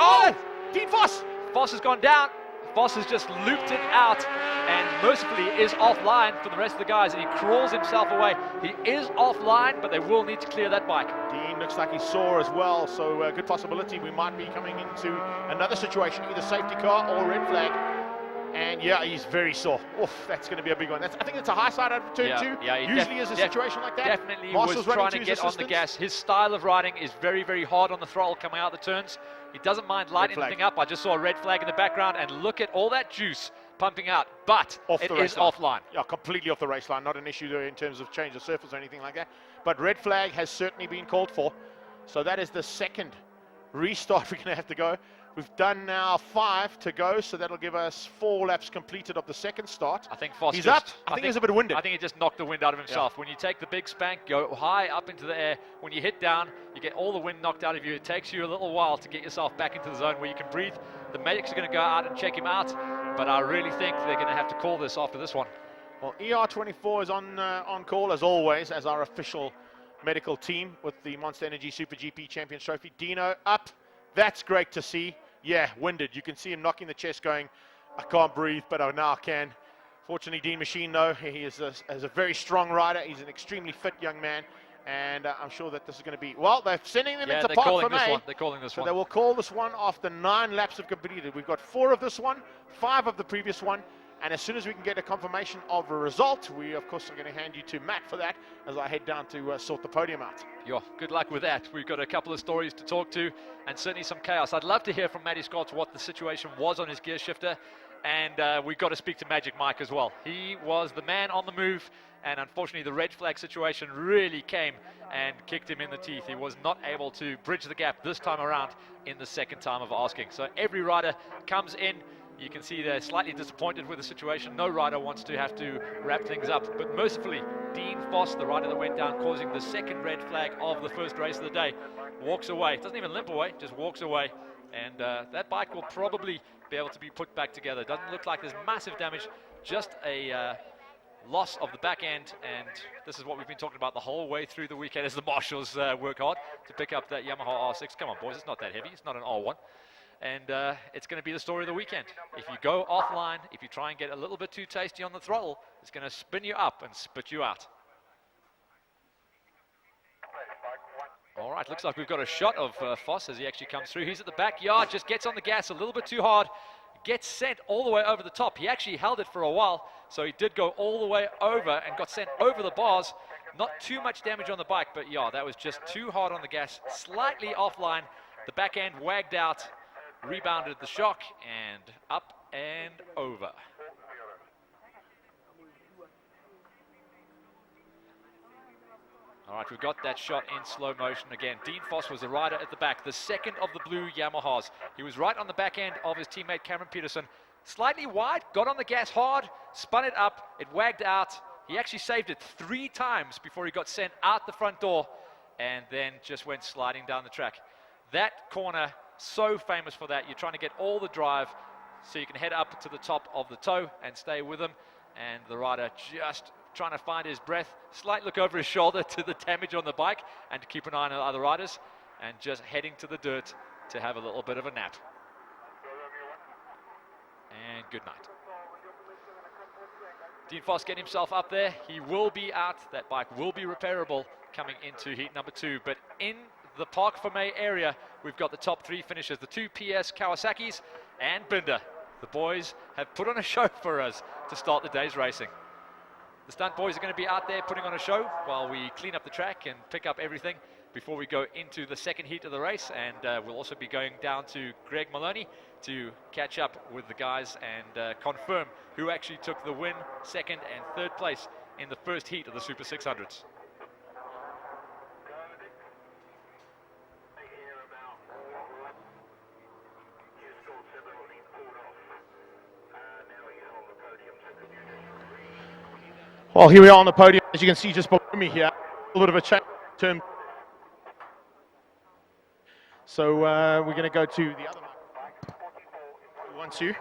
Dean Foss! Foss has gone down. Foss has just looped it out and mercifully is offline for the rest of the guys, and he crawls himself away. He is offline, but they will need to clear that bike. Dean looks like he's sore as well, so good possibility we might be coming into another situation, either safety car or red flag. And yeah, he's very sore. Oof, that's going to be a big one. I think it's a high side out of turn 2. Yeah, usually is a situation like that. Definitely Marshall's was trying running to get on the gas. His style of riding is very, very hard on the throttle coming out the turns. He doesn't mind lighting anything up. I just saw a red flag in the background, and look at all that juice pumping out, but it is offline. Yeah, completely off the race line. Not an issue there in terms of change of surface or anything like that. But red flag has certainly been called for. So that is the second restart we're going to have to go. We've done now 5 to go, so that'll give us 4 laps completed of the second start. I think Foss he's up. I think he's a bit winded. I think he just knocked the wind out of himself. Yeah. When you take the big spank, go high up into the air. When you hit down, you get all the wind knocked out of you. It takes you a little while to get yourself back into the zone where you can breathe. The medics are going to go out and check him out, but I really think they're going to have to call this after this one. Well, ER24 is on call as always as our official medical team with the Monster Energy Super GP Champions Trophy. Dino up. That's great to see. Yeah, winded. You can see him knocking the chest going, I can't breathe, but I now can. Fortunately, Dean Machine, though, he is a very strong rider. He's an extremely fit young man, and I'm sure that this is going to be... Well, they're sending them into park for May. They're calling this one. They will call this one after 9 laps have completed. We've got 4 of this one, 5 of the previous one, and as soon as we can get a confirmation of a result, we, of course, are going to hand you to Matt for that as I head down to sort the podium out. Yeah, good luck with that. We've got a couple of stories to talk to and certainly some chaos. I'd love to hear from Matty Scott what the situation was on his gear shifter, and we've got to speak to Magic Mike as well. He was the man on the move, and unfortunately the red flag situation really came and kicked him in the teeth. He was not able to bridge the gap this time around in the second time of asking. So every rider comes in. You can see they're slightly disappointed with the situation. No rider wants to have to wrap things up. But mercifully, Dean Foss, the rider that went down, causing the second red flag of the first race of the day, walks away. Doesn't even limp away, just walks away. And that bike will probably be able to be put back together. Doesn't look like there's massive damage, just a loss of the back end. And this is what we've been talking about the whole way through the weekend as the marshals work hard to pick up that Yamaha R6. Come on, boys, it's not that heavy. It's not an R1. And it's going to be the story of the weekend. If you go offline, if you try and get a little bit too tasty on the throttle, it's going to spin you up and spit you out. All right, looks like we've got a shot of Foss as he actually comes through. He's at the backyard, just gets on the gas a little bit too hard, gets sent all the way over the top. He actually held it for a while, so he did go all the way over and got sent over the bars. Not too much damage on the bike, but yeah, that was just too hard on the gas, slightly offline. The back end wagged out, rebounded the shock, and up and over. All right, we've got that shot in slow motion again. Dean Foss was the rider at the back, the second of the blue Yamahas. He was right on the back end of his teammate Cameron Peterson. Slightly wide, got on the gas hard, spun it up, it wagged out. He actually saved it 3 times before he got sent out the front door and then just went sliding down the track. That corner, so famous for that. You're trying to get all the drive so you can head up to the top of the toe and stay with him. And the rider just trying to find his breath. Slight look over his shoulder to the damage on the bike and to keep an eye on the other riders. And just heading to the dirt to have a little bit of a nap. And good night. Dean Foss getting himself up there. He will be out. That bike will be repairable coming into heat number 2. But in the Park for May area, we've got the top 3 finishers, the 2 PS Kawasaki's and Binder. The boys have put on a show for us to start the day's racing. The stunt boys are going to be out there putting on a show while we clean up the track and pick up everything before we go into the second heat of the race. And we'll also be going down to Greg Maloney to catch up with the guys and confirm who actually took the win, second and third place in the first heat of the Super 600s. Well, here we are on the podium. As you can see just below me here, a little bit of a change term. So we're going to go to the other one too.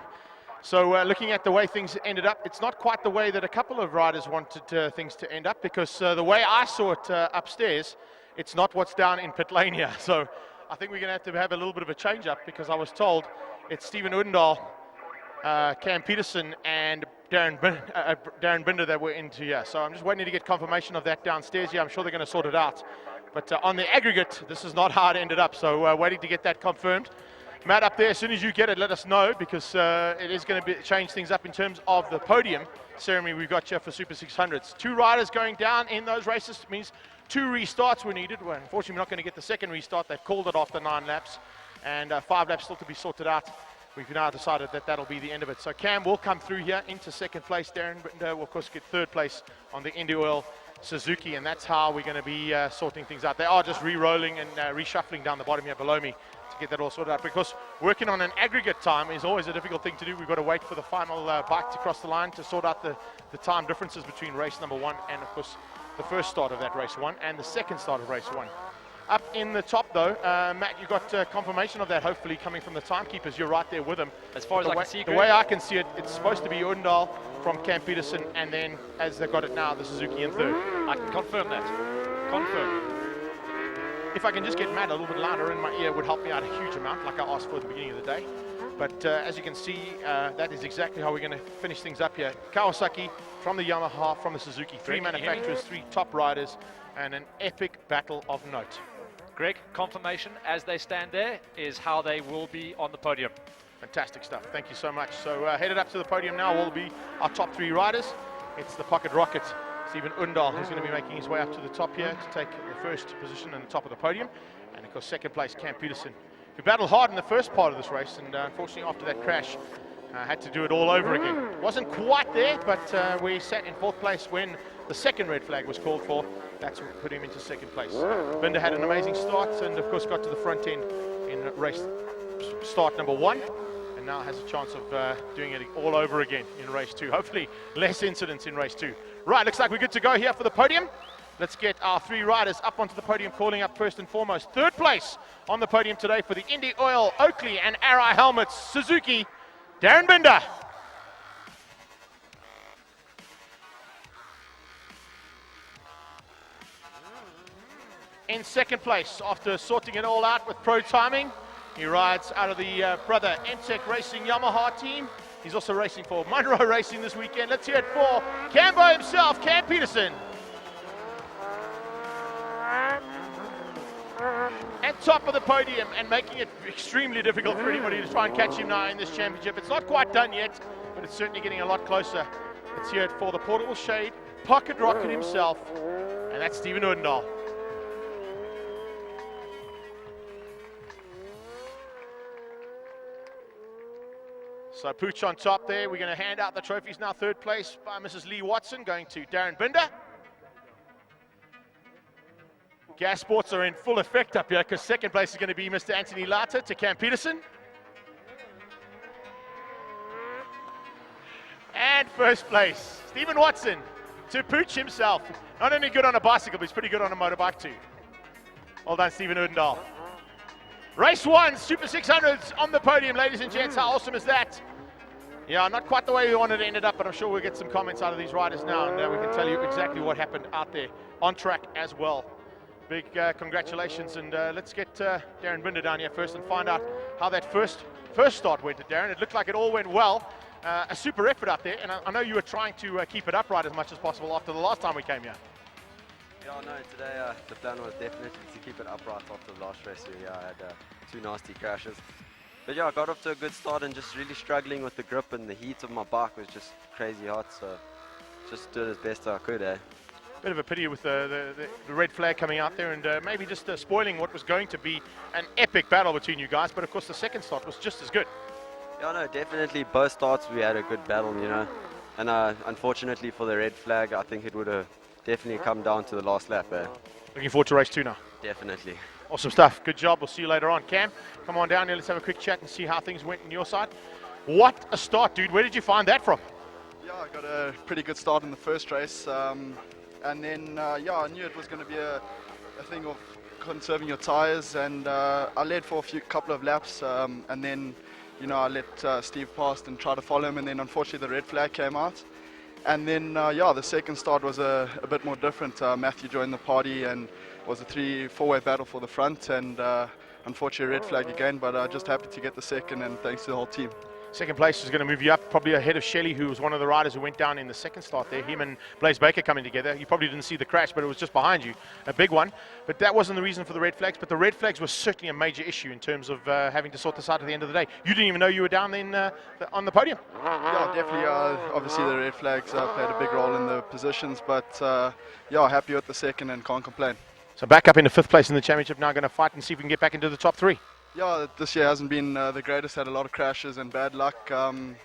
So looking at the way things ended up, it's not quite the way that a couple of riders wanted things to end up, because the way I saw it upstairs, it's not what's down in pit lane here. So I think we're going to have a little bit of a change up, because I was told it's Stephen Odendahl, Cam Peterson and Darren Binder that were into here. So I'm just waiting to get confirmation of that downstairs here. I'm sure they're going to sort it out. But on the aggregate, this is not how it ended up. So waiting to get that confirmed. Matt, up there, as soon as you get it, let us know, because it is going to change things up in terms of the podium ceremony we've got here for Super 600s. 2 riders going down in those races. It means 2 restarts were needed. Well, unfortunately, we're not going to get the second restart. They've called it after 9 laps, and 5 laps still to be sorted out. We've now decided that that'll be the end of it. So Cam will come through here into second place. Darren will, of course, get third place on the Indy Oil Suzuki, and that's how we're going to be sorting things out. They are just re-rolling and reshuffling down the bottom here below me to get that all sorted out, because working on an aggregate time is always a difficult thing to do. We've got to wait for the final bike to cross the line to sort out the time differences between race number 1 and, of course, the first start of that race 1 and the second start of race 1. Up in the top, though, Matt, you got confirmation of that, hopefully, coming from the timekeepers. You're right there with them. As far as I can see, the way I can see it, it's supposed to be Undal from Cam Peterson, and then, as they've got it now, the Suzuki in third. I can confirm that. Confirm. If I can just get Matt a little bit louder in my ear, would help me out a huge amount, like I asked for at the beginning of the day. But as you can see, that is exactly how we're going to finish things up here. Kawasaki from the Yamaha, from the Suzuki. 3 manufacturers, 3 top riders, and an epic battle of note. Greg, confirmation as they stand there is how they will be on the podium. Fantastic stuff. Thank you so much. So headed up to the podium now will be our top 3 riders. It's the Pocket Rocket, Stephen Undal, who's going to be making his way up to the top here to take the first position on the top of the podium. And of course, second place, Cam Peterson, who battled hard in the first part of this race, and unfortunately after that crash, had to do it all over again. Wasn't quite there, but we sat in 4th place when the second red flag was called for. That's what put him into second place. Binder had an amazing start, and of course got to the front end in race start number 1, and now has a chance of doing it all over again in race 2. Hopefully less incidents in race 2. Right, looks like we're good to go here for the podium. Let's get our 3 riders up onto the podium, calling up first and foremost. 3rd place on the podium today for the Indy Oil, Oakley and Arai helmets, Suzuki, Darren Binder. In second place, after sorting it all out with pro timing, he rides out of the brother MTech Racing Yamaha team. He's also racing for Munro Racing this weekend. Let's hear it for Cambo himself, Cam Peterson. At top of the podium, and making it extremely difficult for anybody to try and catch him now in this championship. It's not quite done yet, but it's certainly getting a lot closer. Let's hear it for the Portable Shade, Pocket Rocket himself, and that's Stephen Undal. So Pooch on top there. We're going to hand out the trophies now. 3rd place by Mrs. Lee Watson, going to Darren Binder. Gas sports are in full effect up here, because 2nd place is going to be Mr. Anthony Lata to Cam Peterson. And 1st place, Stephen Watson to Pooch himself. Not only good on a bicycle, but he's pretty good on a motorbike too. Well done, Stephen Undal. Race 1, Super 600s on the podium, ladies and gents. How awesome is that? Yeah, not quite the way we wanted to end it up, but I'm sure we'll get some comments out of these riders now, and we can tell you exactly what happened out there on track as well. Big congratulations, and let's get Darren Binder down here first and find out how that first start went at Darren. It looked like it all went well. A super effort out there, and I know you were trying to keep it upright as much as possible after the last time we came here. Yeah, no, today the plan was definitely to keep it upright after the last race. Yeah, I had 2 nasty crashes. But yeah, I got off to a good start and just really struggling with the grip, and the heat of my bike was just crazy hot, so just did as best I could, eh? Bit of a pity with the red flag coming out there, and maybe just spoiling what was going to be an epic battle between you guys, but of course the second start was just as good. Yeah, no, definitely both starts we had a good battle, you know, and unfortunately for the red flag, I think it would have definitely come down to the last lap, eh? Looking forward to race 2 now. Definitely. Awesome stuff. Good job. We'll see you later on. Cam, come on down here. Let's have a quick chat and see how things went on your side. What a start, dude. Where did you find that from? Yeah, I got a pretty good start in the first race. And then, yeah, I knew it was going to be a thing of conserving your tires. And I led for a couple of laps. And then, you know, I let Steve past and try to follow him. And then, unfortunately, the red flag came out. And then, yeah, the second start was a bit more different. Matthew joined the party and was a 3-4-way battle for the front. And unfortunately, red flag again. But just happy to get the second, and thanks to the whole team. Second place is going to move you up, probably ahead of Shelley, who was one of the riders who went down in the second start there. Him and Blaze Baker coming together. You probably didn't see the crash, but it was just behind you, a big one. But that wasn't the reason for the red flags. But the red flags were certainly a major issue in terms of having to sort this out at the end of the day. You didn't even know you were down then on the podium. Yeah, definitely. Obviously, the red flags played a big role in the positions, but yeah, happy with the second and can't complain. So back up into 5th place in the championship, now going to fight and see if we can get back into the top 3. Yeah, this year hasn't been the greatest, had a lot of crashes and bad luck.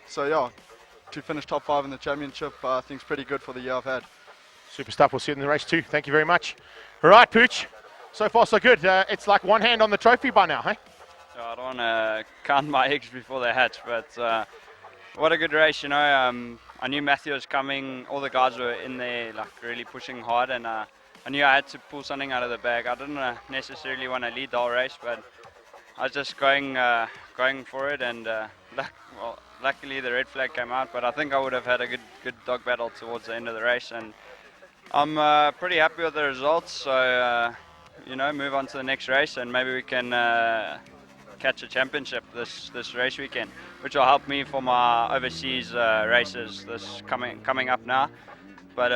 So yeah, to finish top 5 in the championship, I think is pretty good for the year I've had. Super stuff. We'll see you in the race too. Thank you very much. All right, Pooch. So far, so good. It's like one hand on the trophy by now, hey? Yeah, I don't want to count my eggs before they hatch, but what a good race, you know. I knew Matthew was coming. All the guys were in there, like really pushing hard, and I knew I had to pull something out of the bag. I didn't necessarily want to lead the whole race, but I was just going for it, and luckily the red flag came out. But I think I would have had a good dog battle towards the end of the race, and I'm pretty happy with the results. So you know, move on to the next race, and maybe we can catch a championship this race weekend, which will help me for my overseas races this coming up now. But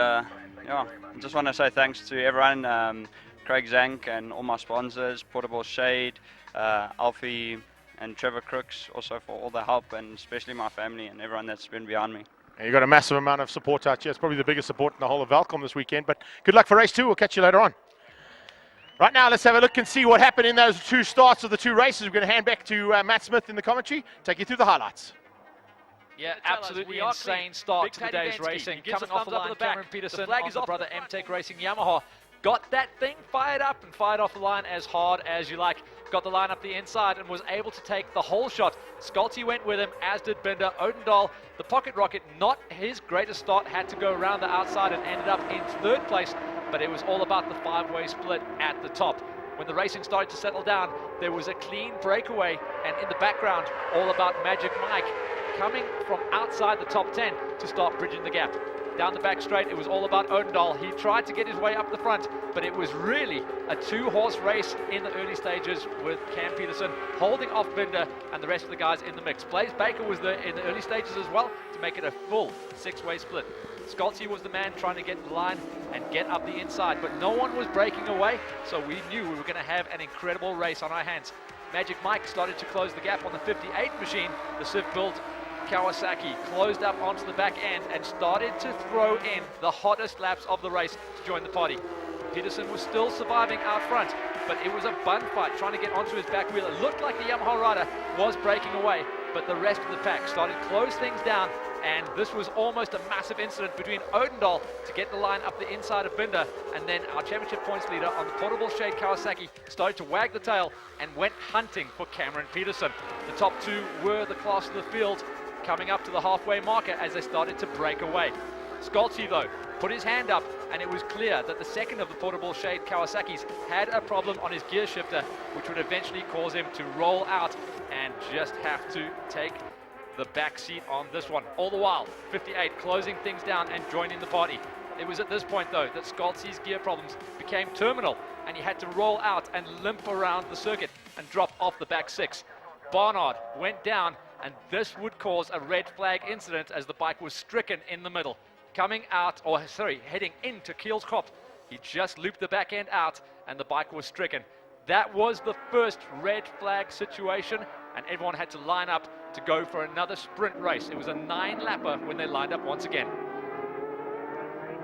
yeah, I just want to say thanks to everyone, Craig Zank and all my sponsors, Portable Shade, Alfie and Trevor Crooks, also for all the help, and especially my family and everyone that's been behind me. You got a massive amount of support out here. It's probably the biggest support in the whole of Valcom this weekend, but good luck for race 2. We'll catch you later on. Right now, let's have a look and see what happened in those 2 starts of the 2 races. We're going to hand back to Matt Smith in the commentary, take you through the highlights. Yeah, absolutely insane start to today's racing. Coming off the line, Cameron Peterson on the brother M-Tech Racing Yamaha. Got that thing fired up and fired off the line as hard as you like. Got the line up the inside and was able to take the whole shot. Sculty went with him, as did Binder. Odendahl, the pocket rocket, not his greatest start, had to go around the outside and ended up in 3rd place. But it was all about the 5-way split at the top. When the racing started to settle down, there was a clean breakaway, and in the background, all about Magic Mike coming from outside the top 10 to start bridging the gap. Down the back straight, it was all about Odendahl. He tried to get his way up the front, but it was really a 2-horse race in the early stages with Cam Peterson holding off Binder and the rest of the guys in the mix. Blaze Baker was there in the early stages as well to make it a full 6-way split. Sculty was the man trying to get the line and get up the inside, but no one was breaking away, so we knew we were going to have an incredible race on our hands. Magic Mike started to close the gap on the 58 machine. The Civ build Kawasaki closed up onto the back end and started to throw in the hottest laps of the race to join the party. Peterson was still surviving out front, but it was a bun fight trying to get onto his back wheel. It looked like the Yamaha rider was breaking away, but the rest of the pack started to close things down, and this was almost a massive incident between Odendahl to get the line up the inside of Binder, and then our championship points leader on the Portable Shade Kawasaki started to wag the tail and went hunting for Cameron Peterson. The top 2 were the class of the field, coming up to the halfway marker as they started to break away. Sculty, though, put his hand up, and it was clear that the second of the Portable Shade Kawasaki's had a problem on his gear shifter, which would eventually cause him to roll out and just have to take the back seat on this one. All the while, 58 closing things down and joining the party. It was at this point, though, that Sculty's gear problems became terminal, and he had to roll out and limp around the circuit and drop off the back 6. Barnard went down, and this would cause a red flag incident as the bike was stricken in the middle. Heading into Keel's Crop, he just looped the back end out and the bike was stricken. That was the first red flag situation, and everyone had to line up to go for another sprint race. It was a 9-lapper when they lined up once again.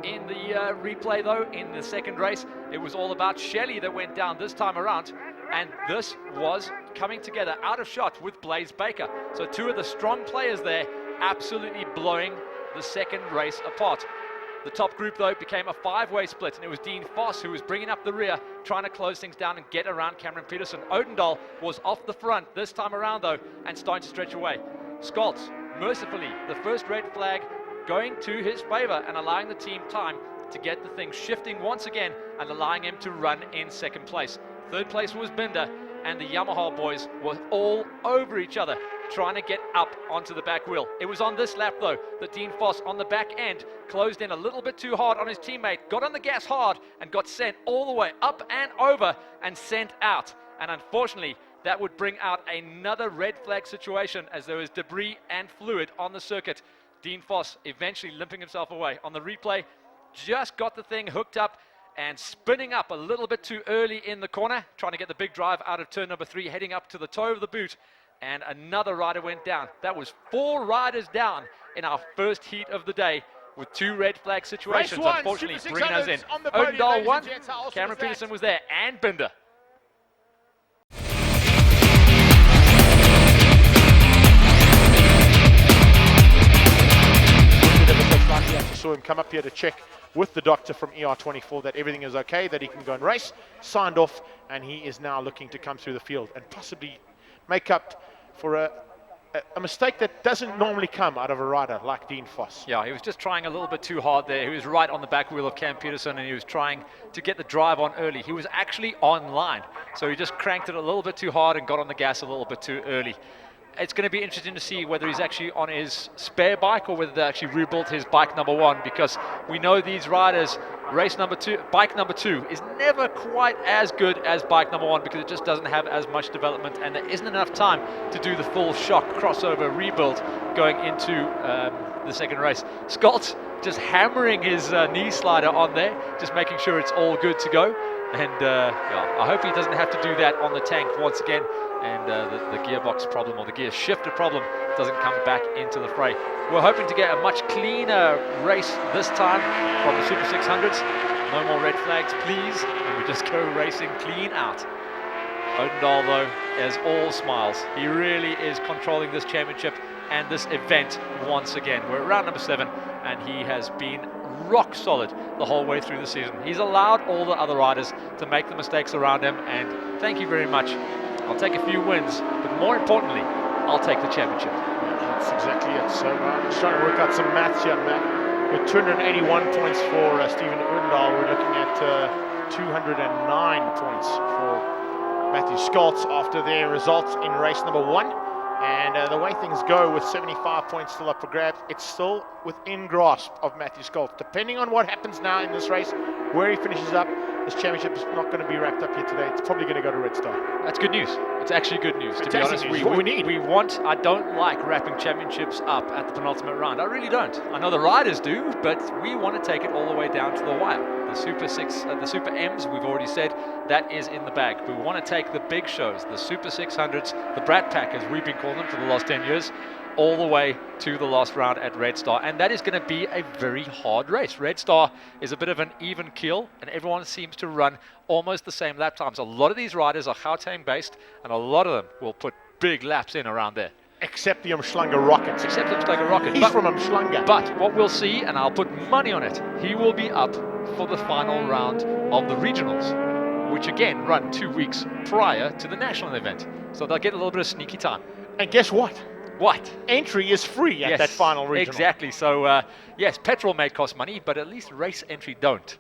In the replay, though, in the second race, it was all about Shelley that went down this time around, and this was coming together out of shot with Blaze Baker. So 2 of the strong players there absolutely blowing the second race apart. The top group, though, became a 5-way split, and it was Dean Foss who was bringing up the rear, trying to close things down and get around Cameron Peterson. Odendahl was off the front this time around, though, and starting to stretch away. Scholz, mercifully, the first red flag going to his favor and allowing the team time to get the thing shifting once again and allowing him to run in 2nd place. 3rd place was Binder, and the Yamaha boys were all over each other trying to get up onto the back wheel. It was on this lap, though, that Dean Foss on the back end closed in a little bit too hard on his teammate, got on the gas hard and got sent all the way up and over and sent out. And unfortunately, that would bring out another red flag situation as there was debris and fluid on the circuit. Dean Foss eventually limping himself away. On the replay, just got the thing hooked up and spinning up a little bit too early in the corner, trying to get the big drive out of turn number 3, heading up to the toe of the boot, and another rider went down. That was 4 riders down in our first heat of the day with 2 red flag situations, Race 1, unfortunately Super bringing us in. 600s on the podium, Odendahl ladies won, and gents. How awesome Cameron is that? Peterson was there, and Binder. I actually saw him come up here to check with the doctor from ER24 that everything is okay, that he can go and race, signed off, and he is now looking to come through the field and possibly make up for a mistake that doesn't normally come out of a rider like Dean Foss. Yeah, he was just trying a little bit too hard there. He was right on the back wheel of Cam Peterson, and he was trying to get the drive on early. He was actually online, so he just cranked it a little bit too hard and got on the gas a little bit too early. It's going to be interesting to see whether he's actually on his spare bike or whether they actually rebuilt his bike number 1, because we know these riders, bike number 2 is never quite as good as bike number 1 because it just doesn't have as much development and there isn't enough time to do the full shock crossover rebuild going into the second race. Skoltz just hammering his knee slider on there, just making sure it's all good to go. And yeah, I hope he doesn't have to do that on the tank once again, and the gearbox problem or the gear shifter problem doesn't come back into the fray. We're hoping to get a much cleaner race this time from the Super 600s. No more red flags, please, and we just go racing clean out. Odendahl, though, is all smiles. He really is controlling this championship and this event once again. We're at round number 7, and he has been rock solid the whole way through the season. He's allowed all the other riders to make the mistakes around him, and thank you very much. I'll take a few wins, but more importantly, I'll take the championship. Yeah, that's exactly it. So I'm just trying to work out some maths here, Matt. With 281 points for Stephen Odendahl, we're looking at 209 points for Matthew Skoltz after their results in race number 1. And the way things go, with 75 points still up for grabs, it's still within grasp of Matthew Skoltz. Depending on what happens now in this race, where he finishes up, this championship is not going to be wrapped up here today. It's probably going to go to Red Star. That's good news. It's actually good news, to be honest. News. What we need. I don't like wrapping championships up at the penultimate round. I really don't. I know the riders do, but we want to take it all the way down to the wire. The the Super M's, we've already said, that is in the bag. We want to take the big shows, the Super 600s, the Brat Pack, as we've been calling them for the last 10 years, all the way to the last round at Red Star, and that is going to be a very hard race. Red Star is a bit of an even keel, and everyone seems to run almost the same lap times. A lot of these riders are Gauteng based, and a lot of them will put big laps in around there. Except the Umhlanga Rocket. Except the Umhlanga Rocket. He's from Umhlanga. But what we'll see, and I'll put money on it, he will be up for the final round of the regionals, which again run 2 weeks prior to the national event. So they'll get a little bit of sneaky time. And guess what? What? Entry is free at that final regional. Exactly. So, yes, petrol may cost money, but at least race entry don't.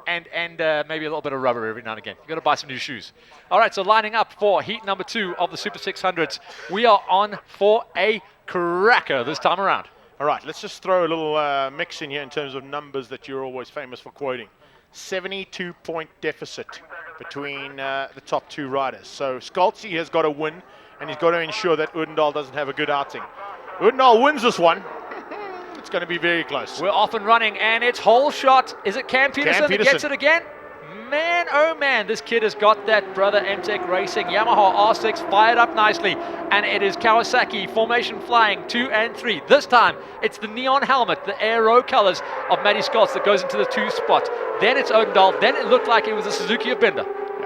And maybe a little bit of rubber every now and again. You've got to buy some new shoes. All right, so lining up for heat number 2 of the Super 600s. We are on for a cracker this time around. All right, let's just throw a little mix in here in terms of numbers that you're always famous for quoting. 72-point deficit between the top 2 riders. So Skoltz has got to win, and he's got to ensure that Odendahl doesn't have a good outing. Odendahl wins this one. It's going to be very close. We're off and running, and it's whole shot. Is it Cam Peterson that gets it again? Man, oh man, this kid has got that Brother MTech Racing Yamaha R6 fired up nicely, and it is Kawasaki formation flying 2 and 3. This time, it's the neon helmet, the aero colors of Matty Skoltz that goes into the 2 spot. Then it's Odendahl. Then it looked like it was a Suzuki of Binder.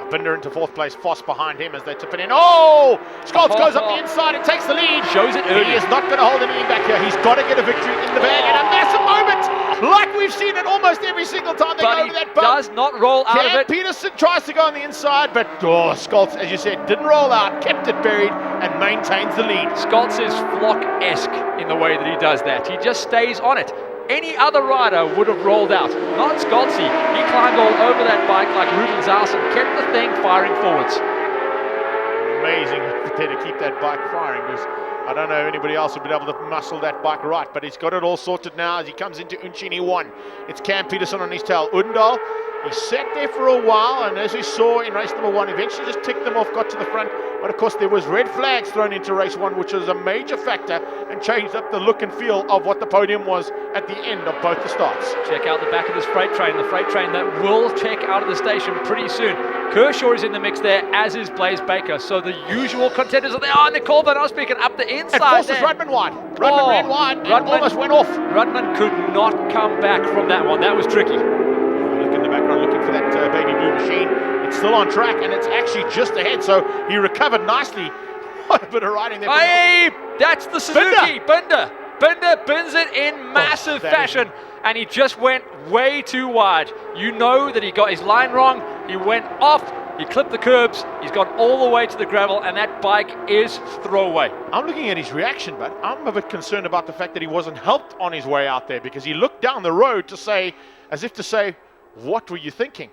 Binder into 4th place, Foss behind him as they tip it in. Oh! Skoltz goes up the inside and takes the lead. Shows it early. He is not going to hold anything back here. He's got to get a victory in the bag, and a massive moment, like we've seen it almost every single time they go over that bump. Does not roll out of it. Peterson tries to go on the inside, but Skoltz, as you said, didn't roll out, kept it buried, and maintains the lead. Skoltz is Flock-esque in the way that he does that. He just stays on it. Any other rider would have rolled out. Not Skoltzy. He climbed all over that bike like Ruben Zaus and kept the thing firing forwards. Amazing there to keep that bike firing, because I don't know if anybody else would be able to muscle that bike right, but he's got it all sorted now as he comes into Unchini 1. It's Cam Peterson on his tail. Odendahl He sat there for a while, and as we saw in race number 1, eventually just ticked them off, got to the front. But of course, there was red flags thrown into race 1, which was a major factor and changed up the look and feel of what the podium was at the end of both the starts. Check out the back of this freight train, the freight train that will check out of the station pretty soon. Kershaw is in the mix there, as is Blaze Baker. So the usual contenders are there. Oh, Nicole Van Osbeek up the inside. And forces there. Rudman wide. Rudman ran wide and almost went off. Rudman could not come back from that one. That was tricky. Look in the background, looking for that baby blue machine. It's still on track, and it's actually just ahead, so he recovered nicely. What a bit of riding there. Hey, that's the Suzuki. Binder bins it in massive fashion, and he just went way too wide. You know that he got his line wrong. He went off. He clipped the curbs. He's gone all the way to the gravel, and that bike is throwaway. I'm looking at his reaction, but I'm a bit concerned about the fact that he wasn't helped on his way out there, because he looked down the road to say, as if to say, what were you thinking?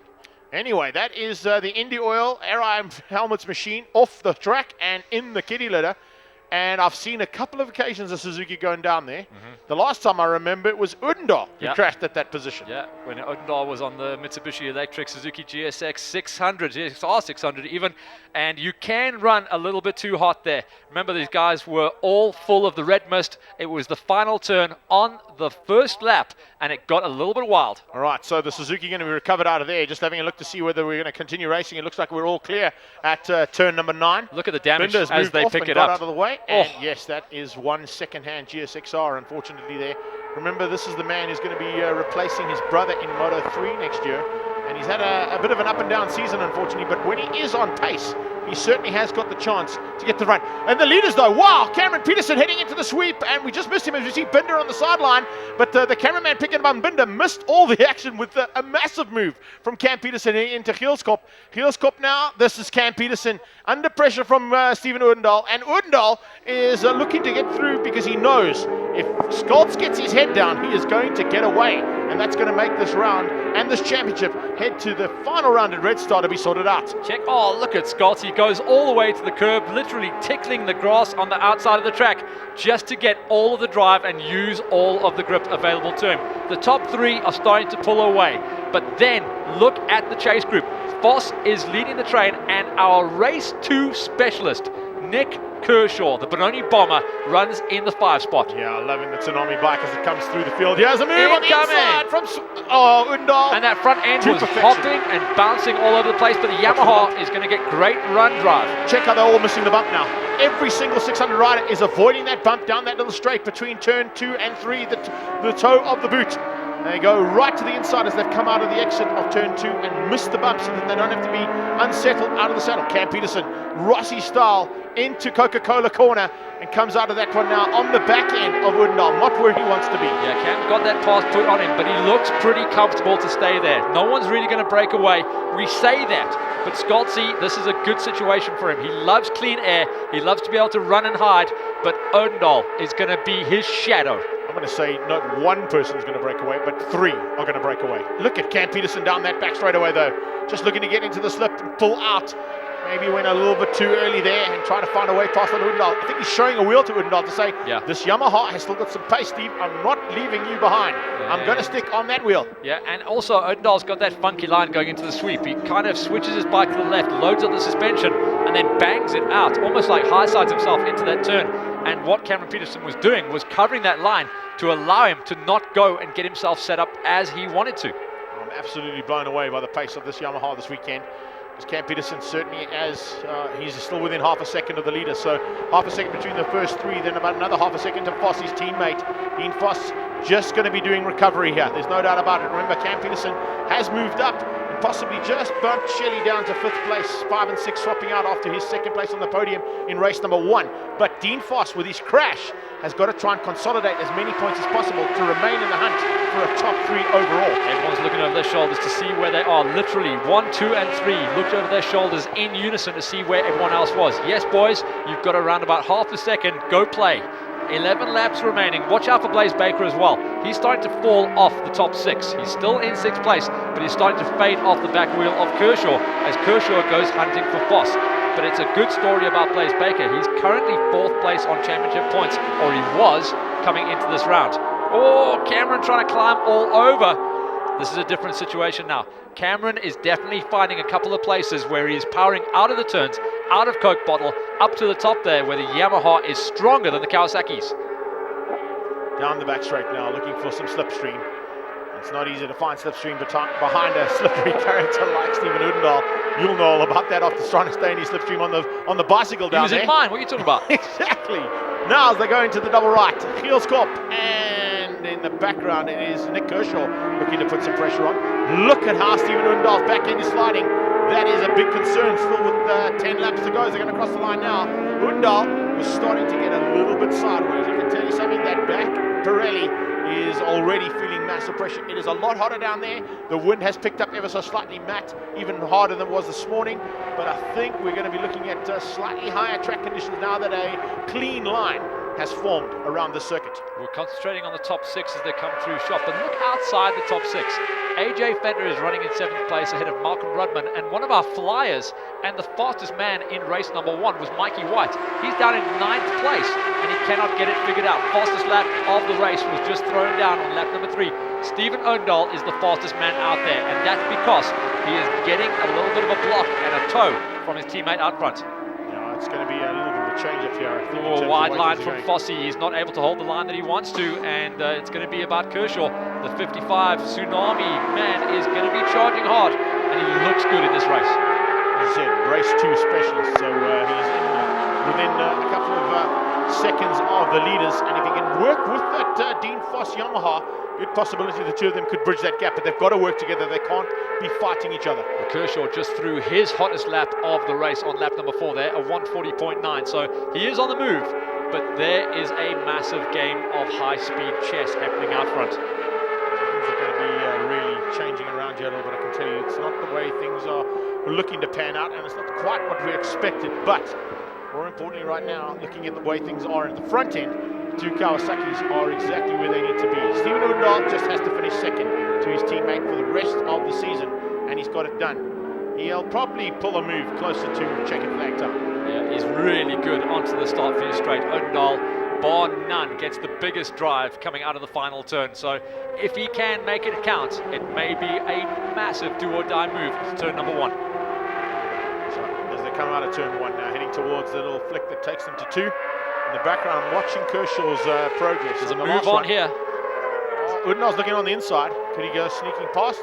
Anyway, that is the Indy Oil Air Helmets machine off the track and in the kitty litter. And I've seen a couple of occasions of Suzuki going down there. The last time I remember it was Udendal who crashed at that position. Yeah, when Udendal was on the Mitsubishi Electric Suzuki GSX 600, GSR 600 even, and you can run a little bit too hot there. Remember, these guys were all full of the red mist. It was the final turn on the first lap, and it got a little bit wild. All right, so the Suzuki going to be recovered out of there. Just having a look to see whether we're going to continue racing. It looks like we're all clear at turn number 9. Look at the damage Binder's as moved they off pick and it got up. out of the way. And yes, that is one second-hand GSXR, unfortunately, there. Remember, this is the man who's going to be replacing his brother in Moto 3 next year. And he's had a bit of an up-and-down season, unfortunately. But when he is on pace, he certainly has got the chance to get the run. And the leaders, though, wow, Cameron Peterson heading into the sweep. And we just missed him as we see Binder on the sideline. But the cameraman picking up on Binder missed all the action with a massive move from Cam Peterson into Gielskop. Gielskop now, this is Cam Peterson under pressure from Steven Udendal. And Udendal is looking to get through because he knows if Scholz gets his head down, he is going to get away. And that's going to make this round and this championship head to the final round at Red Star to be sorted out. Check, oh, look at Scholz. He goes all the way to the curb, literally tickling the grass on the outside of the track just to get all of the drive and use all of the grip available to him. The top 3 are starting to pull away, but then look at the chase group. Voss is leading the train, and our race 2 specialist, Nick Kershaw, the Benoni bomber, runs in the 5 spot. Yeah, loving the Tsunami bike as it comes through the field. Here's a move on the inside from Udendal. And that front end was hopping and bouncing all over the place, but the Yamaha is going to get great run drive. Check how they're all missing the bump now. Every single 600 rider is avoiding that bump down that little straight between turn 2 and 3, the toe of the boot. They go right to the inside as they've come out of the exit of turn 2 and miss the bump so that they don't have to be unsettled out of the saddle. Cam Peterson, Rossi style, into Coca-Cola corner and comes out of that one now on the back end of Udendal, not where he wants to be. Yeah, Cam got that pass put on him, but he looks pretty comfortable to stay there. No one's really going to break away. We say that, but Scholzi, this is a good situation for him. He loves clean air. He loves to be able to run and hide, but Udendal is going to be his shadow. I'm going to say not one person is going to break away, but 3 are going to break away. Look at Cam Peterson down that back straight away, though. Just looking to get into the slip and pull out. Maybe went a little bit too early there and try to find a way past on Udendal. I think he's showing a wheel to Udendal to say, this Yamaha has still got some pace, Steve. I'm not leaving you behind. I'm going to stick on that wheel. Yeah, and also Udendal's got that funky line going into the sweep. He kind of switches his bike to the left, loads up the suspension, and then bangs it out, almost like high-sides himself into that turn. And what Cameron Peterson was doing was covering that line to allow him to not go and get himself set up as he wanted to. I'm absolutely blown away by the pace of this Yamaha this weekend. Cam Peterson certainly he's still within half a second of the leader, so half a second between the first 3, then about another half a second to Voss, his teammate. Dean Voss just going to be doing recovery here. There's no doubt about it. Remember, Cam Peterson has moved up and possibly just bumped Shelley down to 5th place, 5 and 6 swapping out after his 2nd place on the podium in race number 1. But Dean Voss, with his crash, has got to try and consolidate as many points as possible to remain in the hunt for a top 3 overall. Everyone's looking over their shoulders to see where they are. Literally 1, 2 and 3 looked over their shoulders in unison to see where everyone else was. Yes, boys, you've got around about half a second. Go play. 11 laps remaining. Watch out for Blaze Baker as well. He's starting to fall off the top 6. He's still in 6th place, but he's starting to fade off the back wheel of Kershaw as Kershaw goes hunting for Voss. But it's a good story about Blaze Baker. He's currently 4th place on championship points, or he was coming into this round. Oh, Cameron trying to climb all over. This is a different situation now. Cameron is definitely finding a couple of places where he's powering out of the turns, out of Coke bottle, up to the top there, where the Yamaha is stronger than the Kawasaki's. Down the back straight now, looking for some slipstream. It's not easy to find slipstream behind a slippery character like Stephen Udendahl. You'll know all about that after trying to stay in his slipstream on the bicycle down there. He was in mine, what are you talking about? Exactly. Now as they go into the double right, Gielskorp, and in the background it is Nick Kershaw looking to put some pressure on. Look at how Stephen Udendahl's back end is sliding. That is a big concern still with 10 laps to go as they're going to cross the line now. Udendahl was starting to get a little bit sideways. I can tell you something, that back Pirelli is already feeling massive pressure. It is a lot hotter down there. The wind has picked up ever so slightly, Matt, even harder than it was this morning. But I think we're going to be looking at slightly higher track conditions now that a clean line has formed around the circuit. We're concentrating on the top 6 as they come through shop, but look outside the top 6. AJ Fender is running in 7th place ahead of Malcolm Rudman, and one of our flyers and the fastest man in race number 1 was Mikey White. He's down in 9th place and he cannot get it figured out. Fastest lap of the race was just thrown down on lap number 3. Stephen Udendahl is the fastest man out there, and that's because he is getting a little bit of a block and a toe from his teammate out front. Yeah, it's going to be a little bit of a change up here. I think in terms of Wide the way line things from are going. Fossey. He's not able to hold the line that he wants to, and it's going to be about Kershaw. The 55 Tsunami man is going to be charging hard, and he looks good in this race. As I said, race 2 specialist, so he's in within a couple of seconds of the leaders, and if he can work with that Dean Foss Yamaha, good possibility the two of them could bridge that gap, but they've got to work together. They can't be fighting each other. Kershaw just threw his hottest lap of the race on lap number 4 there, a 140.9, so he is on the move, but there is a massive game of high-speed chess happening out front. Things are going to be really changing around here a little bit, I can tell you. It's not the way things are looking to pan out, and it's not quite what we expected, but more importantly right now, looking at the way things are at the front end, two Kawasaki's are exactly where they need to be. Stephen Udendahl just has to finish second to his teammate for the rest of the season, and he's got it done. He'll probably pull a move closer to checkered flag time. Yeah, he's really good onto the start-finish straight. Udendahl, bar none, gets the biggest drive coming out of the final turn. So if he can make it count, it may be a massive do-or-die move to turn number 1. So as they come out of turn 1 now, heading towards the little flick that takes them to 2. In the background, watching Kershaw's progress. There's a the move last on one. here. Udendahl's looking on the inside. Could he go sneaking past?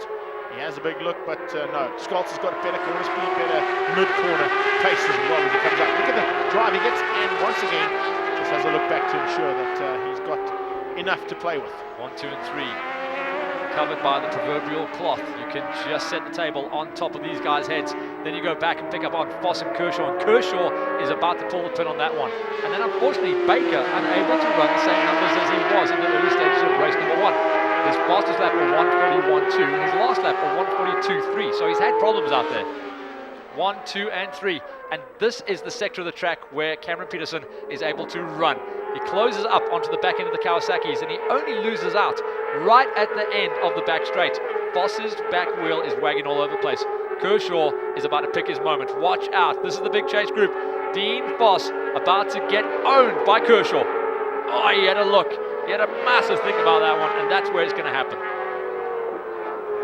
He has a big look, but no. Scholz has got a better corner speed, better mid-corner pace as well as he comes up. Look at the drive he gets, and once again, just has a look back to ensure that he's got enough to play with. 1, 2, and 3. Covered by the proverbial cloth. You can just set the table on top of these guys' heads. Then you go back and pick up on Foss and Kershaw is about to pull the pin on that one. And then unfortunately, Baker unable to run the same numbers as he was in the early stages of race number 1. His fastest lap was 1:41.2, and his last lap was 1:42.3. So he's had problems out there. 1, 2, and 3. And this is the sector of the track where Cameron Peterson is able to run. He closes up onto the back end of the Kawasaki's, and he only loses out right at the end of the back straight. Foss's back wheel is wagging all over the place. Kershaw is about to pick his moment. Watch out. This is the big chase group. Dean Foss about to get owned by Kershaw. Oh, he had a look. He had a massive think about that one, and that's where it's going to happen.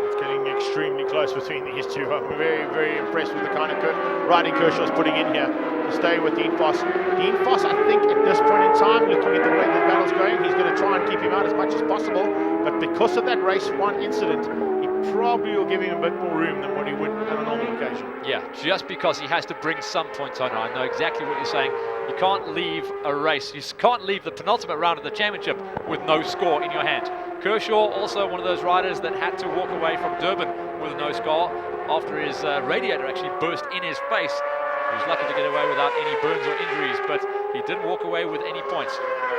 It's getting extremely close between these two. I'm very, very impressed with the kind of riding Kershaw's putting in here to stay with Dean Foss. Dean Foss, I think at this point in time, looking at the way the battle's going, he's going to try and keep him out as much as possible. But because of that race 1 incident, he probably will give him a bit more room than what he would on a normal occasion. Yeah, just because he has to bring some points on. I know exactly what you're saying. You can't leave a race. You can't leave the penultimate round of the championship with no score in your hand. Kershaw, also one of those riders that had to walk away from Durban with no score after his radiator actually burst in his face. He was lucky to get away without any burns or injuries, but he didn't walk away with any points.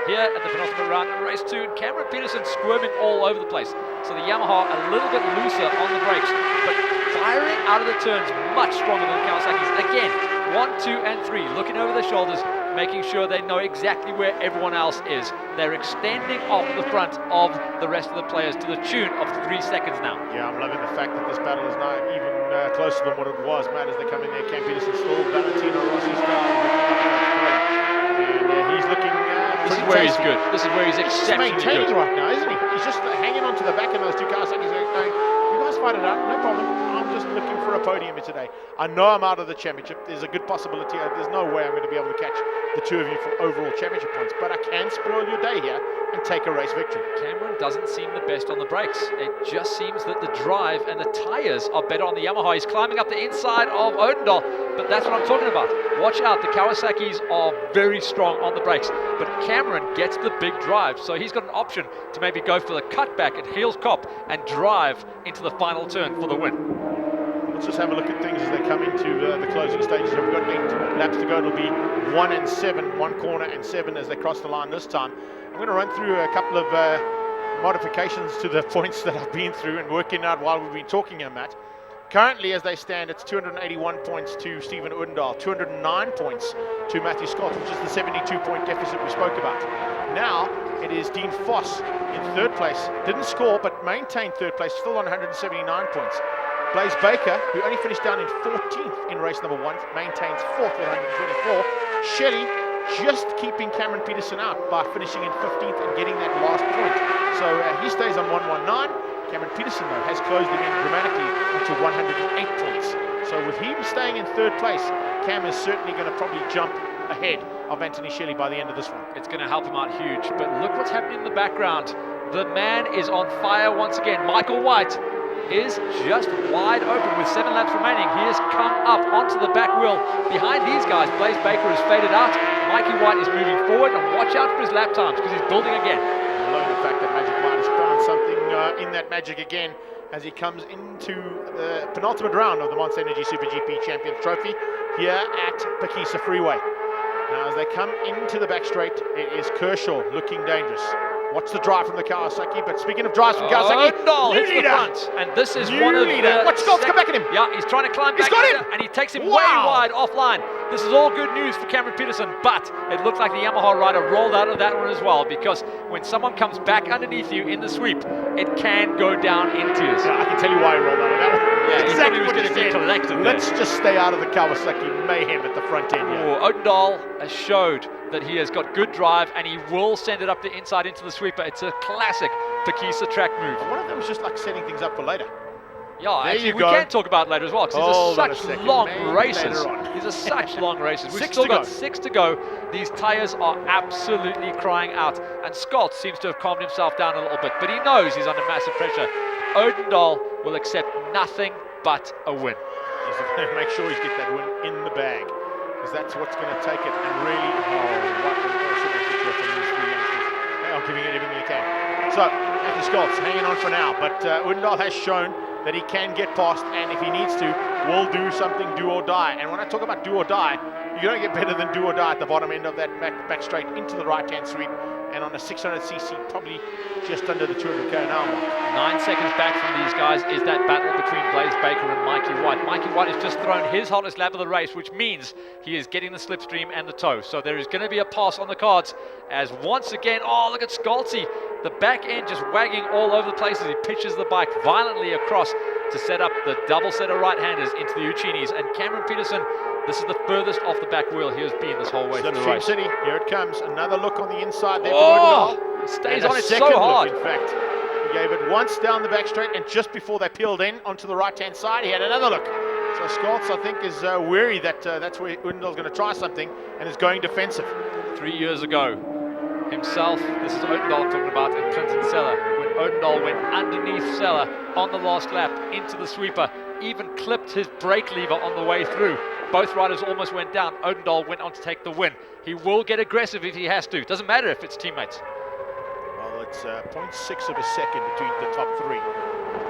Here at the penultimate round in race 2, Cameron Peterson squirming all over the place. So the Yamaha a little bit looser on the brakes, but firing out of the turns much stronger than the Kawasaki's. Again, 1, 2, and 3, looking over their shoulders, making sure they know exactly where everyone else is. They're extending off the front of the rest of the players to the tune of 3 seconds now. Yeah, I'm loving the fact that this battle is now even closer than what it was, Matt, as they come in there. Cam Peterson still, Valentino Rossi style. And he's looking This is where he's good. This is where he's He's exceptionally maintaining good. right now, isn't he? He's just hanging on to the back of those two Kawasaki's going, you guys fight it out, no problem. I'm just looking for a podium here today. I know I'm out of the championship. There's a good possibility. There's no way I'm going to be able to catch the two of you for overall championship points, but I can spoil your day here and take a race victory. Cameron doesn't seem the best on the brakes. It just seems that the drive and the tyres are better on the Yamaha. He's climbing up the inside of Odendaal, but that's what I'm talking about. Watch out, the Kawasaki's are very strong on the brakes, but Cameron gets the big drive, so he's got an option to maybe go for the cutback at Heels Cop and drive into the final turn for the win. Let's just have a look at things as they come into the closing stages. We've got 8 laps to go. It'll be 1 and 7, 1 corner and 7 as they cross the line this time. I'm going to run through a couple of modifications to the points that I've been through and working out while we've been talking here, Matt. Currently, as they stand, it's 281 points to Stephen Odendaal, 209 points to Matthew Scott, which is the 72-point deficit we spoke about. Now, it is Dean Foss in 3rd place. Didn't score, but maintained 3rd place, still on 179 points. Blaze Baker, who only finished down in 14th in race number 1, maintains 4th with 124. Shelley just keeping Cameron Peterson out by finishing in 15th and getting that last point. So he stays on 119. Cameron Peterson, though, has closed the game dramatically into 108 points. So with him staying in 3rd place, Cam is certainly going to probably jump ahead of Anthony Shelley by the end of this one. It's going to help him out huge, but look what's happening in the background. The man is on fire once again. Michael White is just wide open with 7 laps remaining. He has come up onto the back wheel. Behind these guys, Blaze Baker has faded out. Mikey White is moving forward, and watch out for his lap times because he's building again. Alone the fact that Magic White has found something in that magic again as he comes into the penultimate round of the Monster Energy Super GP Champions Trophy here at Phakisa Freeway. Now as they come into the back straight, it is Kershaw looking dangerous. Watch the drive from the Kawasaki, but speaking of drives from Kawasaki, Odendaal hits the front, and this is one of the... Watch Scott's come back at him! Yeah, he's trying to climb back, and he takes him way wide offline. This is all good news for Cameron Peterson, but it looked like the Yamaha rider rolled out of that one as well, because when someone comes back underneath you in the sweep, it can go down in tears. Yeah, I can tell you why he rolled out of that one. Yeah, exactly he was going to get collected. Let's just stay out of the Kawasaki mayhem at the front end here. Odendaal has showed that he has got good drive, and he will send it up the inside into the sweeper. It's a classic Phakisa track move. One of them was just like setting things up for later. Yeah, actually, we can talk about later as well, because these are such long races. These are such long races. We've still got 6 to go. These tyres are absolutely crying out. And Scott seems to have calmed himself down a little bit, but he knows he's under massive pressure. Odendaal will accept nothing but a win. He's going to make sure he's get that win in the bag, because that's what's going to take it. And really, what an awesome effort from these 3 youngsters. They are giving it everything they can. So, Matthew Scott's hanging on for now, but Odendaal has shown that he can get past, and if he needs to, will do something do or die. And when I talk about do or die, you don't get better than do or die at the bottom end of that back straight into the right-hand sweep, and on a 600cc, probably just under the 200k an hour mark. 9 seconds back from these guys is that battle between Blaze Baker and Mikey White. Mikey White has just thrown his hottest lap of the race, which means he is getting the slipstream and the tow. So there is going to be a pass on the cards, as once again, oh, look at Scalzi. The back end just wagging all over the place as he pitches the bike violently across to set up the double set of right-handers into the Uchinis. And Cameron Peterson, this is the furthest off the back wheel he has been this whole way through the race. City, here it comes. Another look on the inside there for Odendaal. Stays on it so hard. In fact, he gave it once down the back straight, and just before they peeled in onto the right-hand side, he had another look. So Scalzi, I think, is wary that that's where Odendaal's going to try something and is going defensive. 3 years ago, himself, this is Odendaal I'm talking about, and Clinton Seller, when Odendaal went underneath Seller on the last lap into the sweeper, even clipped his brake lever on the way through. Both riders almost went down. Odendaal went on to take the win. He will get aggressive if he has to. Doesn't matter if it's teammates. Well, it's 0.6 of a second between the top 3.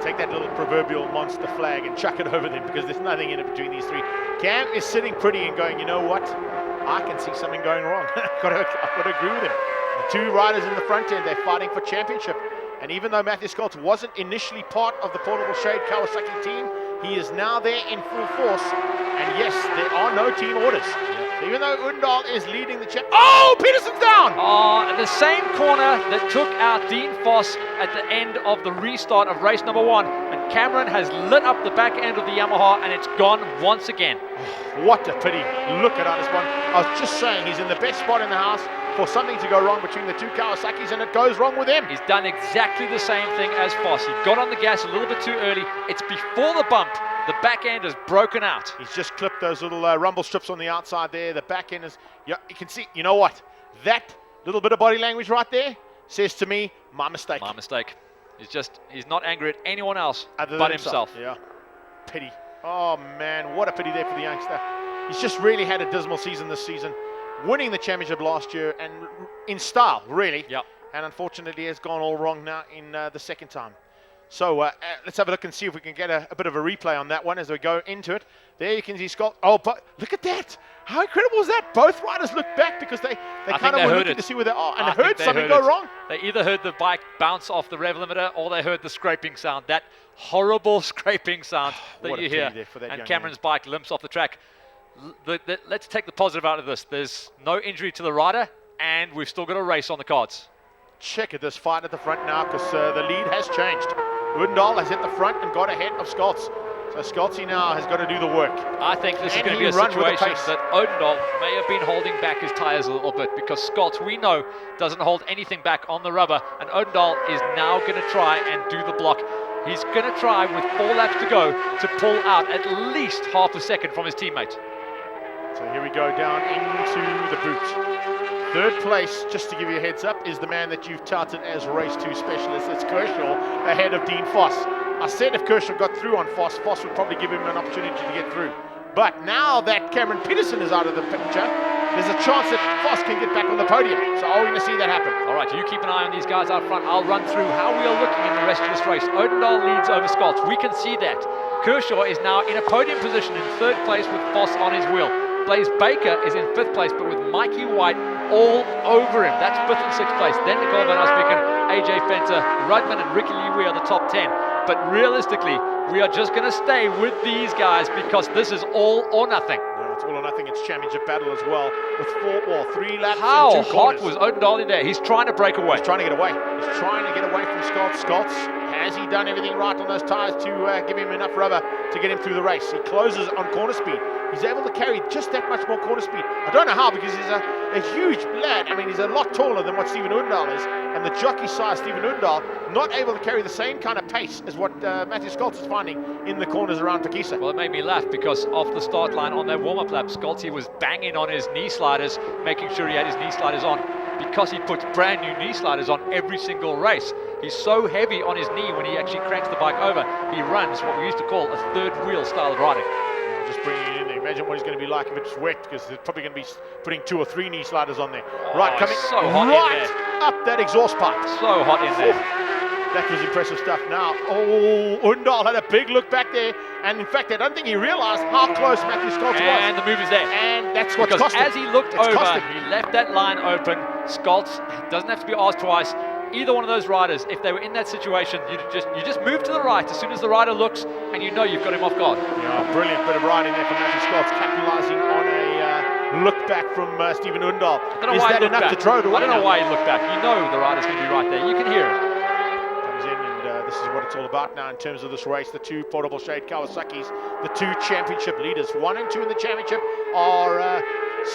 Take that little proverbial monster flag and chuck it over them, because there's nothing in it between these 3. Cam is sitting pretty and going, you know what? I can see something going wrong. I've got to agree with him. The 2 riders in the front end, they're fighting for championship. And even though Matthew Scott wasn't initially part of the Portable Shade Kawasaki team, he is now there in full force. And yes, there are no team orders. So even though Odendaal is leading the champ... Oh, Peterson's down! The same corner that took out Dean Foss at the end of the restart of race number 1. And Cameron has lit up the back end of the Yamaha, and it's gone once again. What a pity. Look at this one. I was just saying, he's in the best spot in the house for something to go wrong between the 2 Kawasaki's, and it goes wrong with him. He's done exactly the same thing as Foss. He got on the gas a little bit too early. It's before the bump The back end is broken out. He's just clipped those little rumble strips on the outside there. The back end is, yeah, you can see, you know what? That little bit of body language right there says to me, my mistake. My mistake. He's not angry at anyone else Other but than himself. Yeah. Pity. Oh man, what a pity there for the youngster. He's just really had a dismal season this season, winning the championship last year and in style, really. Yep. And unfortunately has gone all wrong now in the second time. So let's have a look and see if we can get a bit of a replay on that one as we go into it. There you can see Scott. Oh, but look at that. How incredible is that? Both riders looked back because they kind of were looking to see where they are and heard something go wrong. They either heard the bike bounce off the rev limiter or they heard the scraping sound, that horrible scraping sound that you hear. And Cameron's bike limps off the track. Let's take the positive out of this. There's no injury to the rider and we've still got a race on the cards. Check at this fight at the front now because the lead has changed. Odendaal has hit the front and got ahead of Scholz. So Scholzy now has got to do the work. I think this is going to be a situation that Odendaal may have been holding back his tyres a little bit because Scholz, we know, doesn't hold anything back on the rubber, and Odendaal is now going to try and do the block. He's going to try with 4 laps to go to pull out at least half a second from his teammate. So here we go down into the boot. Third place, just to give you a heads up, is the man that you've touted as race 2 specialist. It's Kershaw ahead of Dean Foss. I said if Kershaw got through on Foss, Foss would probably give him an opportunity to get through. But now that Cameron Peterson is out of the picture, there's a chance that Foss can get back on the podium. So are we going to see that happen? All right, you keep an eye on these guys out front. I'll run through how we are looking in the rest of this race. Odendaal leads over Scholz. We can see that. Kershaw is now in a podium position in 3rd place with Foss on his wheel. Blaze Baker is in 5th place, but with Mikey White all over him. That's 5th and 6th place. Then Nicole Van Osbeek, AJ Fenter, Rudman and Ricky Lee are the top 10. But realistically, we are just going to stay with these guys because this is all or nothing. No, it's all or nothing. It's championship battle as well with 3 laps How and 2 corners. hot was Odendaal in there? He's trying to break away. He's trying to get away. He's trying to get away from Scholz. Scholz, has he done everything right on those tyres to give him enough rubber to get him through the race? He closes on corner speed. He's able to carry just that much more corner speed. I don't know how because he's a huge lad. I mean, he's a lot taller than what Stephen Odendaal is. And the jockey size, Stephen Odendaal, not able to carry the same kind of pace as what Matthew Scholz is finding in the corners around Phakisa. Well, it made me laugh because off the start line on that warm-up lap, Scholz was banging on his knee sliders, making sure he had his knee sliders on because he puts brand new knee sliders on every single race. He's so heavy on his knee when he actually cranks the bike over, he runs what we used to call a 3rd wheel style of riding. Just bringing it in there. Imagine what he's going to be like if it's wet because they're probably going to be putting 2 or 3 knee sliders on there. Right, coming so hot right up that exhaust pipe. So hot in there. That was impressive stuff. Now, Odendaal had a big look back there. And in fact, I don't think he realized how close Matthew Scholz was. And the move is there. And that's what's because cost him. As he looked over, he left that line open. Scholz doesn't have to be asked twice. Either one of those riders, if they were in that situation, you just move to the right as soon as the rider looks, and you know you've got him off guard. Yeah, brilliant bit of riding there from Matthew Scholz, capitalising on a look back from Stephen Odendaal. Is that enough to throw to win? I don't know why he looked back. You know the rider's going to be right there. You can hear it. Comes in, and this is what it's all about now in terms of this race. The 2 portable shade Kawasaki's, the 2 championship leaders. 1 and 2 in the championship are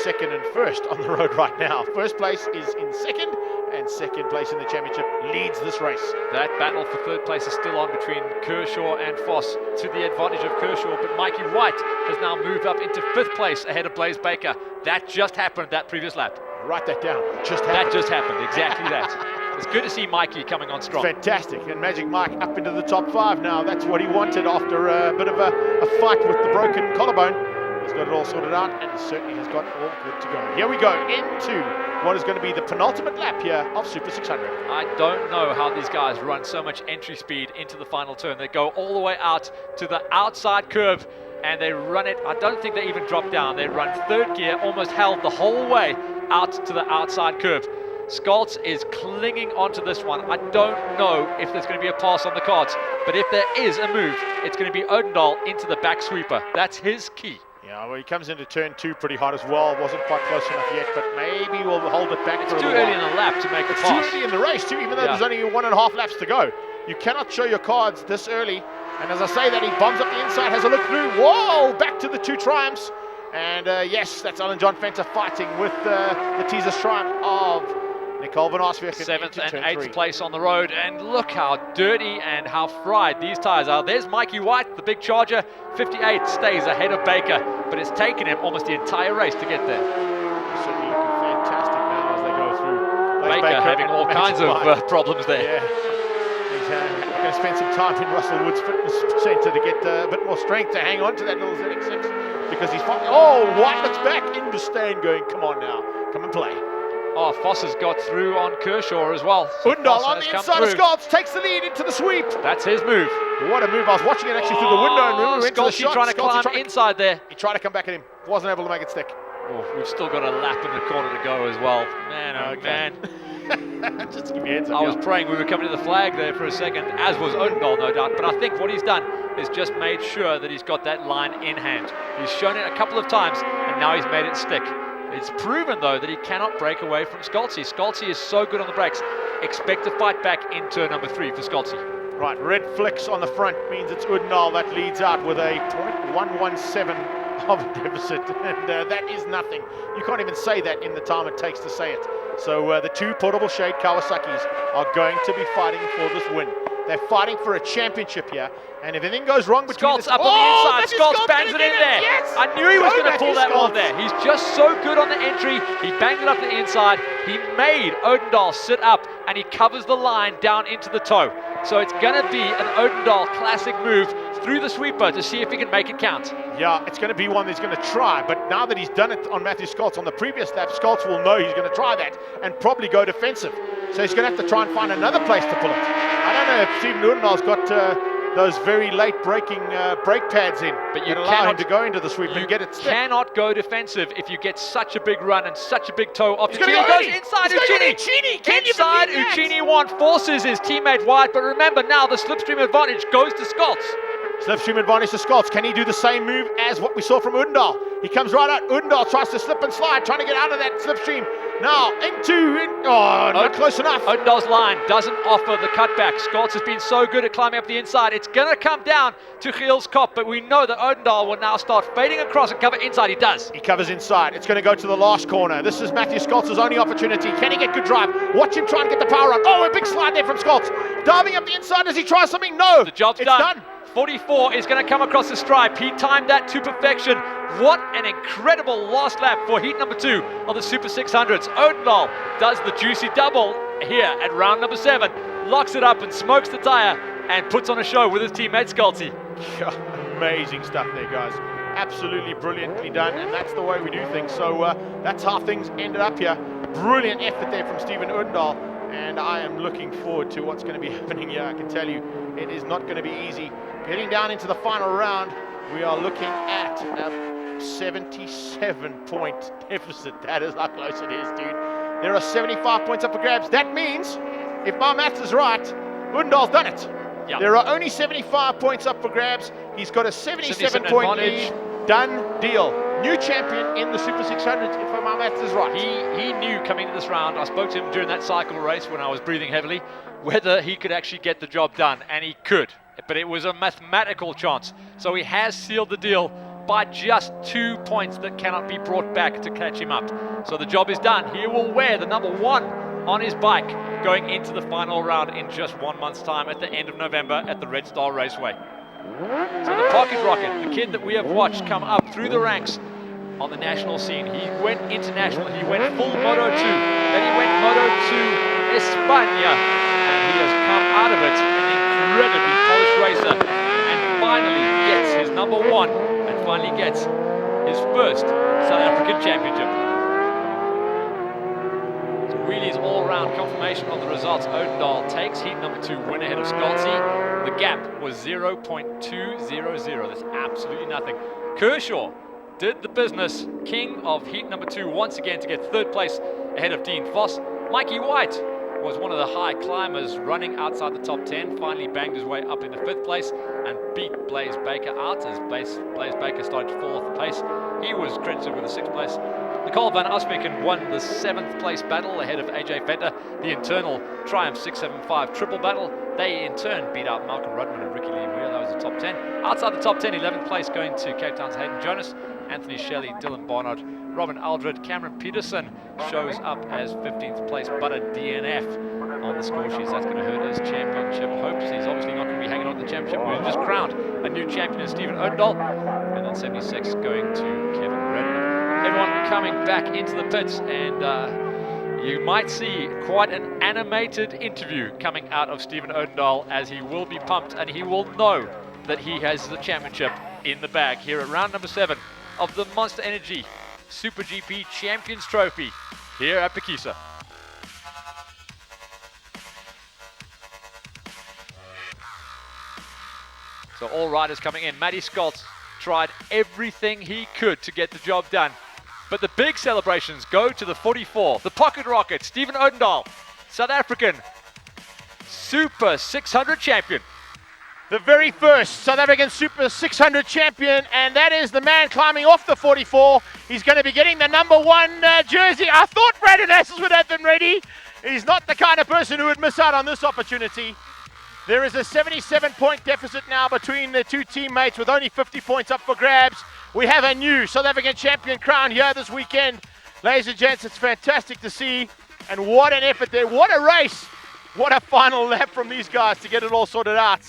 2nd and 1st on the road right now. 1st place is in 2nd. And 2nd place in the championship leads this race. That battle for 3rd place is still on between Kershaw and Foss to the advantage of Kershaw, but Mikey White has now moved up into 5th place ahead of Blaze Baker. That just happened that previous lap. Write that down. That just happened, exactly that. It's good to see Mikey coming on strong. Fantastic, and Magic Mike up into the top 5 now. That's what he wanted after a bit of a fight with the broken collarbone. He's got it all sorted out and certainly has got all good to go. Here we go into what is going to be the penultimate lap here of Super 600. I don't know how these guys run so much entry speed into the final turn. They go all the way out to the outside curve and they run it. I don't think they even drop down. They run 3rd gear, almost held the whole way out to the outside curve. Scholz is clinging onto this one. I don't know if there's going to be a pass on the cards, but if there is a move, it's going to be Odendaal into the back sweeper. That's his key. Yeah, well, he comes into turn 2 pretty hot as well. Wasn't quite close enough yet, but maybe we'll hold it back for a little while. It's too early in the lap to make the pass. It's too early in the race too, even though there's only 1.5 laps to go. You cannot show your cards this early. And as I say that, he bombs up the inside, has a look through. Whoa, back to the 2 triumphs. And yes, that's Alan John Fenter fighting with the teaser triumph of Nicole Van Arsvik Seventh into and turn eighth 3. place on the road, and look how dirty and how fried these tyres are. There's Mikey White, the big charger. 58 stays ahead of Baker, but it's taken him almost the entire race to get there. Certainly looking fantastic now as they go through. Both Baker having and all kinds of White. problems there. Yeah. He's going to spend some time in Russell Wood's fitness centre to get a bit more strength to hang on to that little ZX6 because he's fighting. Oh, White looks back into stand going, come on now, come and play. Oh, Foss has got through on Kershaw as well. So Undal Foss on has the come inside of through. Scalds, takes the lead into the sweep. That's his move. What a move. I was watching it actually through the window and remember we went to the Skolsky shot. trying to Skolsky climb inside there. He tried to come back at him. Wasn't able to make it stick. Oh, we've still got a lap in the corner to go as well. Man, oh Okay. man. Just to give you a heads up. I was praying we were coming to the flag there for a second, as was Odendal, no doubt. But I think what he's done is just made sure that he's got that line in hand. He's shown it a couple of times, and now he's made it stick. It's proven, though, that he cannot break away from Skolsky. Skolsky is so good on the brakes. Expect to fight back in turn number 3 for Skolsky. Right, red flicks on the front means it's Udnal that leads out with a .117 of a deficit, and that is nothing. You can't even say that in the time it takes to say it. So the two portable shade Kawasaki's are going to be fighting for this win. They're fighting for a championship here, and if anything goes wrong between Skoltz up on the inside. Skoltz bangs it in there. Yes! I knew he was going to pull that one Skoltz. there. He's just so good on the entry. He banged it up the inside. He made Odendal sit up, and he covers the line down into the toe. So it's going to be an Odendal classic move through the sweeper to see if he can make it count. Yeah, it's going to be one that he's going to try, but now that he's done it on Matthew Skoltz on the previous lap, Skoltz will know he's going to try that and probably go defensive. So he's going to have to try and find another place to pull it. I don't know if Stephen Udendal's got those very late braking brake pads in, But you that allow him cannot- to go into the sweep You and get it stick. cannot go defensive if you get such a big run and such a big toe off. He's gonna Uccini go goes Uccini. inside He's gonna go Uccini. Uccini. Can you Inside believe that? Uccini one forces his teammate wide, but remember now the slipstream advantage goes to Skoltz. Slipstream advantage to Skoltz. Can he do the same move as what we saw from Udendal? He comes right out. Udendal tries to slip and slide, trying to get out of that slipstream. Now not close enough. Odendal's line doesn't offer the cutback. Skoltz has been so good at climbing up the inside. It's going to come down to Giel's Kop, but we know that Odendal will now start fading across and cover inside. He does. He covers inside. It's going to go to the last corner. This is Matthew Skoltz's only opportunity. Can he get good drive? Watch him try and get the power up. Oh, a big slide there from Skoltz. Diving up the inside. Does he try something? No. The job's it's done. 44 is going to come across the stripe. He timed that to perfection. What an incredible last lap for heat number 2 of the Super 600s. Odendal does the juicy double here at round number 7, locks it up and smokes the tyre and puts on a show with his teammate Skoltzy. Amazing stuff there, guys. Absolutely brilliantly done, and that's the way we do things. So that's how things ended up here. Brilliant effort there from Stephen Udendal, and I am looking forward to what's going to be happening here. I can tell you, it is not going to be easy. Getting down into the final round, we are looking at a 77-point deficit. That is how close it is, dude. There are 75 points up for grabs. That means, if my maths is right, Udendal's done it. Yep. There are only 75 points up for grabs. He's got a 77-point advantage. lead. Done deal. New champion in the Super 600, if my maths is right. He knew coming into this round, I spoke to him during that cycle race when I was breathing heavily, whether he could actually get the job done, and he could. But it was a mathematical chance. So he has sealed the deal by just 2 points that cannot be brought back to catch him up. So the job is done. He will wear the number 1 on his bike going into the final round in just 1 month's time at the end of November at the Red Star Raceway. So the Pocket Rocket, the kid that we have watched come up through the ranks on the national scene. He went international. He went full Moto 2. Then he went Moto 2 España. And he has come out of it an incredibly polished racer. And finally gets his number 1. And finally gets his first South African championship. So Wheelie's all-round confirmation of the results. Odendal takes heat number 2 win ahead of Skoltzy. The gap was 0.200. That's absolutely nothing. Kershaw did the business. King of heat number 2 once again to get 3rd place ahead of Dean Foss. Mikey White was one of the high climbers running outside the top 10. Finally banged his way up into 5th place and beat Blaze Baker out as Blaze Baker started to fall off the pace. He was credited with the 6th place. Nicole Van Asbeken won the 7th place battle ahead of AJ Fender. The internal Triumph 675 triple battle. They in turn beat out Malcolm Rudman and Ricky Lee Weir. That was the top 10. Outside the top 10, 11th place going to Cape Town's Hayden Jonas. Anthony Shelley, Dylan Barnard, Robin Aldred, Cameron Peterson shows up as 15th place, but a DNF on the score sheets. That's going to hurt his championship hopes. He's obviously not going to be hanging on to the championship. We've just crowned a new champion in Stephen Odendahl, and then 76 going to Kevin Redmond. Everyone coming back into the pits, and you might see quite an animated interview coming out of Stephen Odendahl, as he will be pumped and he will know that he has the championship in the bag here at round number 7 of the Monster Energy Super GP Champions Trophy here at Phakisa. So all riders coming in. Matty Scholz tried everything he could to get the job done. But the big celebrations go to the 44, the Pocket Rocket, Stephen Odendahl, South African Super 600 champion. The very first South African Super 600 champion, and that is the man climbing off the 44. He's going to be getting the number 1 jersey. I thought Brandon Asses would have them ready. He's not the kind of person who would miss out on this opportunity. There is a 77-point deficit now between the two teammates, with only 50 points up for grabs. We have a new South African champion crown here this weekend. Ladies and gents, it's fantastic to see. And what an effort there. What a race. What a final lap from these guys to get it all sorted out.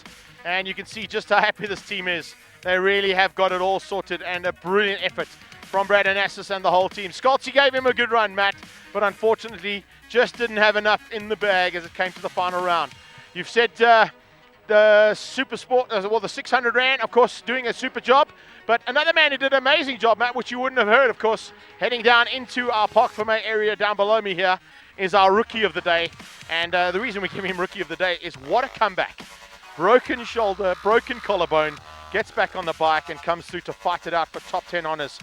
And you can see just how happy this team is. They really have got it all sorted, and a brilliant effort from Brandon Assis and the whole team. Scholz gave him a good run, Matt, but unfortunately just didn't have enough in the bag as it came to the final round. You've said the Super Sport, well, the 600 Rand, of course, doing a super job. But another man who did an amazing job, Matt, which you wouldn't have heard, of course, heading down into our Park Ferme area down below me here, is our Rookie of the Day. And the reason we give him Rookie of the Day is what a comeback. Broken shoulder, broken collarbone, gets back on the bike and comes through to fight it out for top 10 honors.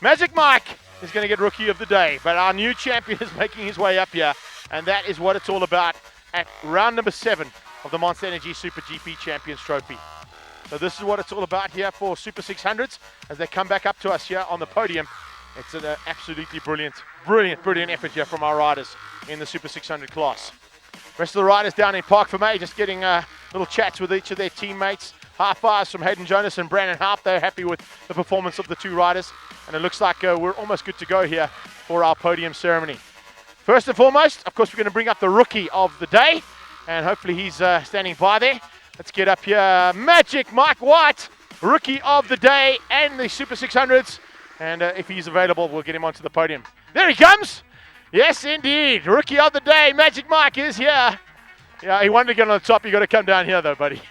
Magic Mike is going to get Rookie of the Day, but our new champion is making his way up here, and that is what it's all about at round number 7 of the Monster Energy Super GP Champions Trophy. So this is what it's all about here for Super 600s as they come back up to us here on the podium. It's an absolutely brilliant effort here from our riders in the Super 600 class. Rest of the riders down in Park Ferme just getting little chats with each of their teammates. High fives from Hayden Jonas and Brandon Harp. They're happy with the performance of the two riders. And it looks like we're almost good to go here for our podium ceremony. First and foremost, of course, we're going to bring up the Rookie of the Day. And hopefully he's standing by there. Let's get up here. Magic Mike White, Rookie of the Day and the Super 600s. And if he's available, we'll get him onto the podium. There he comes. Yes, indeed. Rookie of the Day, Magic Mike is here. Yeah, he wanted to get on the top. You got to come down here, though, buddy.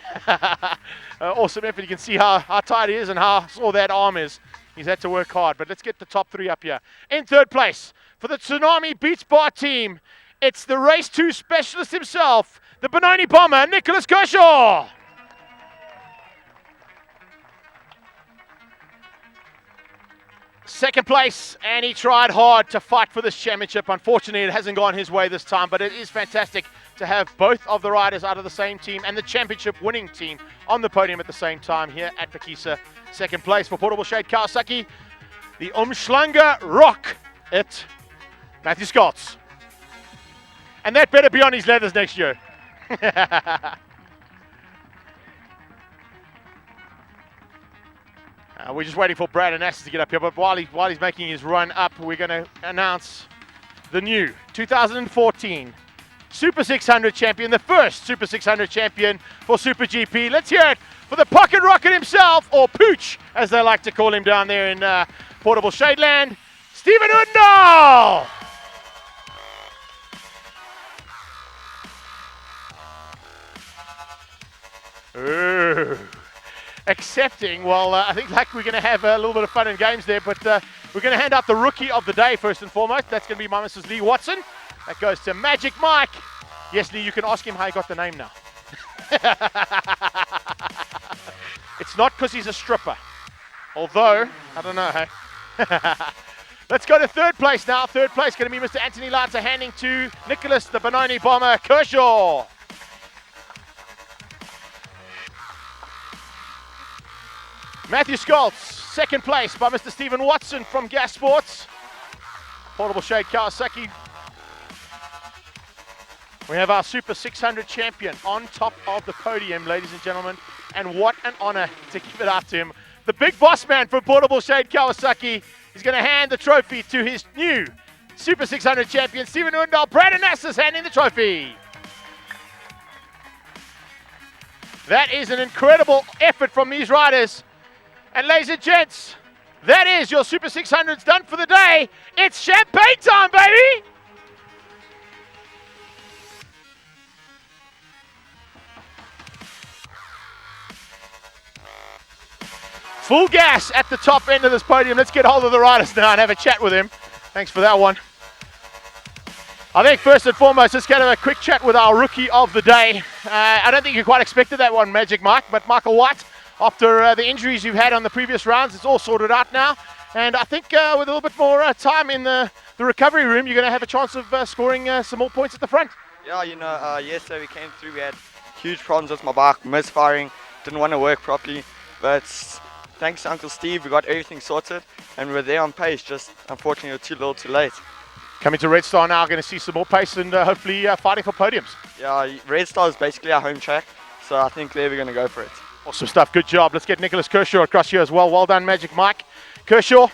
Awesome effort. You can see how tight he is and how sore that arm is. He's had to work hard. But let's get the top 3 up here. In third place, for the Tsunami Beach Bar team, it's the Race 2 specialist himself, the Benoni Bomber, Nicholas Kershaw. Second place, and he tried hard to fight for this championship. Unfortunately, it hasn't gone his way this time, but it is fantastic to have both of the riders out of the same team and the championship winning team on the podium at the same time here at Phakisa. Second place for Portable Shade Kawasaki, the Umschlanger Rock at Matthew Scholz. And that better be on his leathers next year. We're just waiting for Brandon Assis to get up here, but while he's making his run up, we're going to announce the new 2014 Super 600 champion, the first Super 600 champion for Super GP. Let's hear it for the Pocket Rocket himself, or Pooch, as they like to call him down there in Portable Shadeland, Stephen Odendahl. Ooh. Accepting. Well, I think like we're going to have a little bit of fun and games there, but we're going to hand out the Rookie of the Day first and foremost. That's going to be my Mrs. Lee Watson. That goes to Magic Mike. Yes, Lee, you can ask him how he got the name now. It's not because he's a stripper. Although, I don't know, hey? Let's go to third place now. Third place going to be Mr. Anthony Lanza, handing to Nicholas, the Benoni Bomber, Kershaw. Matthew Scholz, second place by Mr. Stephen Watson from Gas Sports. Portable Shade Kawasaki. We have our Super 600 champion on top of the podium, ladies and gentlemen. And what an honor to give it out to him. the big boss man from Portable Shade Kawasaki. He's going to hand the trophy to his new Super 600 champion, Stephen Odendahl. Brandon Nass's handing the trophy. That is an incredible effort from these riders. And ladies and gents, that is your Super 600s done for the day. It's champagne time, baby! Full gas at the top end of this podium. Let's get hold of the riders now and have a chat with him. Thanks for that one. I think first and foremost, let's get a quick chat with our rookie of the day. I don't think you quite expected that one, Magic Mike, but Michael White, after the injuries you've had on the previous rounds, it's all sorted out now. And I think with a little bit more time in the recovery room, you're going to have a chance of scoring some more points at the front. Yeah, you know, yesterday we came through, we had huge problems with my bike, misfiring, didn't want to work properly, but thanks to Uncle Steve, we got everything sorted, and we're there on pace, just unfortunately we're too little too late. Coming to Red Star now, going to see some more pace and hopefully fighting for podiums. Yeah, Red Star is basically our home track, so I think there we're going to go for it. Awesome stuff, good job. Let's get Nicholas Kershaw across here as well. Well done, Magic Mike. Kershaw,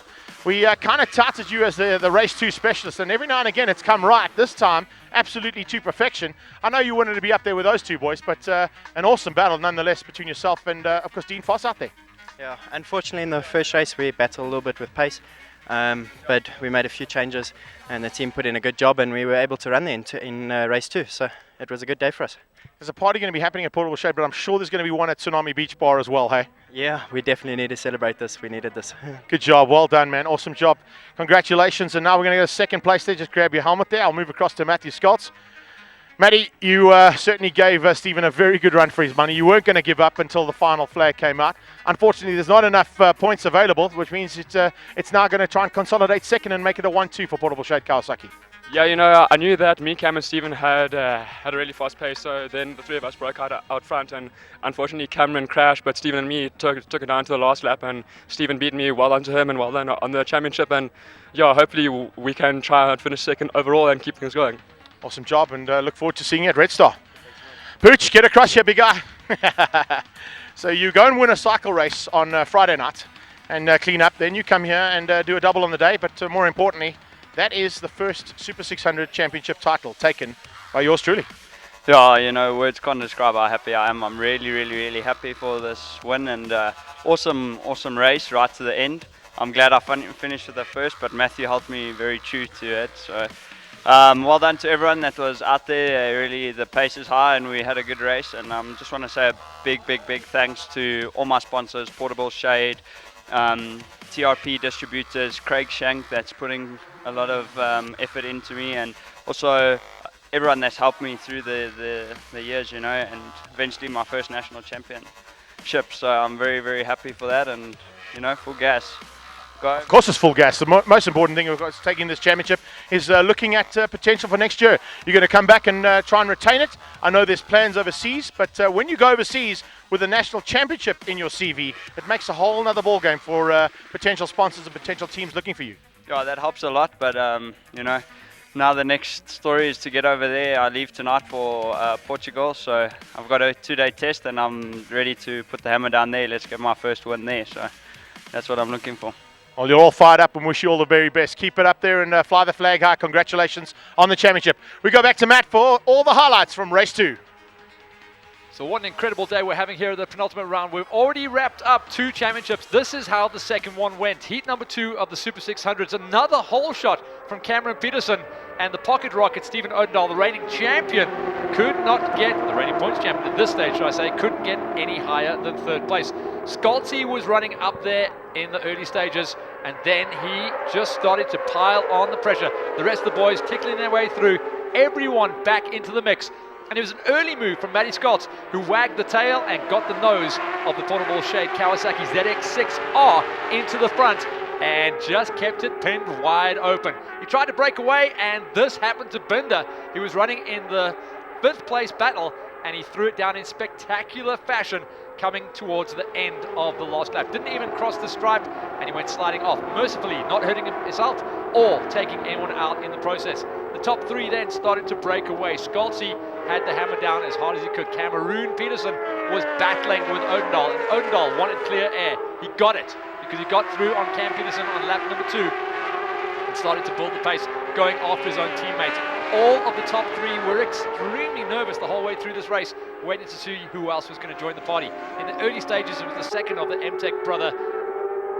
we kind of touted you as the race 2 specialist, and every now and again it's come right. This time, absolutely to perfection. I know you wanted to be up there with those two boys, but an awesome battle nonetheless between yourself and, of course, Dean Foss out there. Yeah, unfortunately in the first race we battled a little bit with pace, but we made a few changes and the team put in a good job and we were able to run there in race 2, so it was a good day for us. There's a party going to be happening at Portable Shade, but I'm sure there's going to be one at Tsunami Beach Bar as well, hey? Yeah, we definitely need to celebrate this. We needed this. Good job. Well done, man. Awesome job. Congratulations. And now we're going to go to second place there. Just grab your helmet there. I'll move across to Matthew Scotts. Matty, you certainly gave Stephen a very good run for his money. You weren't going to give up until the final flag came out. Unfortunately, there's not enough points available, which means it's now going to try and consolidate second and make it a 1-2 for Portable Shade Kawasaki. Yeah, you know, I knew that me, Cam and Stephen had a really fast pace, so then the three of us broke out front, and unfortunately Cameron crashed, but Stephen and me took it down to the last lap, and Stephen beat me. Well done to him and well done on the championship, and yeah, hopefully we can try and finish second overall and keep things going. Awesome job, and look forward to seeing you at Red Star. Pooch, get across here, big guy. So you go and win a cycle race on Friday night and clean up, then you come here and do a double on the day, but more importantly, that is the first Super 600 Championship title taken by yours truly. Yeah, you know, words can't describe how happy I am. I'm really happy for this win, and awesome race right to the end. I'm glad I finished with the first, but Matthew helped me very true to it. So well done to everyone that was out there. Really, the pace is high and we had a good race, and just want to say a big thanks to all my sponsors, Portable Shade, TRP distributors, Craig Shank, that's putting a lot of effort into me, and also everyone that's helped me through the years, you know, and eventually my first national championship. So I'm very happy for that, and you know, full gas. Go. Of course it's full gas. The most important thing of course taking this championship is looking at potential for next year. You're going to come back and try and retain it. I know there's plans overseas, but when you go overseas with a national championship in your CV, it makes a whole nother ball game for potential sponsors and potential teams looking for you. Yeah, that helps a lot, but you know, now the next story is to get over there. I leave tonight for Portugal, so I've got a 2-day test and I'm ready to put the hammer down there. Let's get my first win there, so that's what I'm looking for. Well, you're all fired up and wish you all the very best. Keep it up there and fly the flag high. Congratulations on the championship. We go back to Matt for all the highlights from race 2. So what an incredible day we're having here at the penultimate round. We've already wrapped up 2 championships. This is how the second one went. Heat number 2 of the Super 600s. Another hole shot from Cameron Peterson. And the pocket rocket, Stephen Odendahl, the reigning champion, could not get, the reigning points champion at this stage, should I say, couldn't get any higher than 3rd place. Scalzi was running up there in the early stages, and then he just started to pile on the pressure. The rest of the boys tickling their way through, everyone back into the mix. And it was an early move from Matty Scotts, who wagged the tail and got the nose of the Portable Shade Kawasaki ZX6R into the front and just kept it pinned wide open. He tried to break away, and this happened to Binder. He was running in the 5th place battle, and he threw it down in spectacular fashion, coming towards the end of the last lap. Didn't even cross the stripe, and he went sliding off, mercifully not hurting himself or taking anyone out in the process. The top 3 then started to break away. Scalzi had the hammer down as hard as he could. Cameron Peterson was battling with Odendahl, and Odendahl wanted clear air. He got it because he got through on Cam Peterson on lap number 2 and started to build the pace, going after his own teammate. All of the top 3 were extremely nervous the whole way through this race, waiting to see who else was going to join the party. In the early stages, it was the second of the MTech brother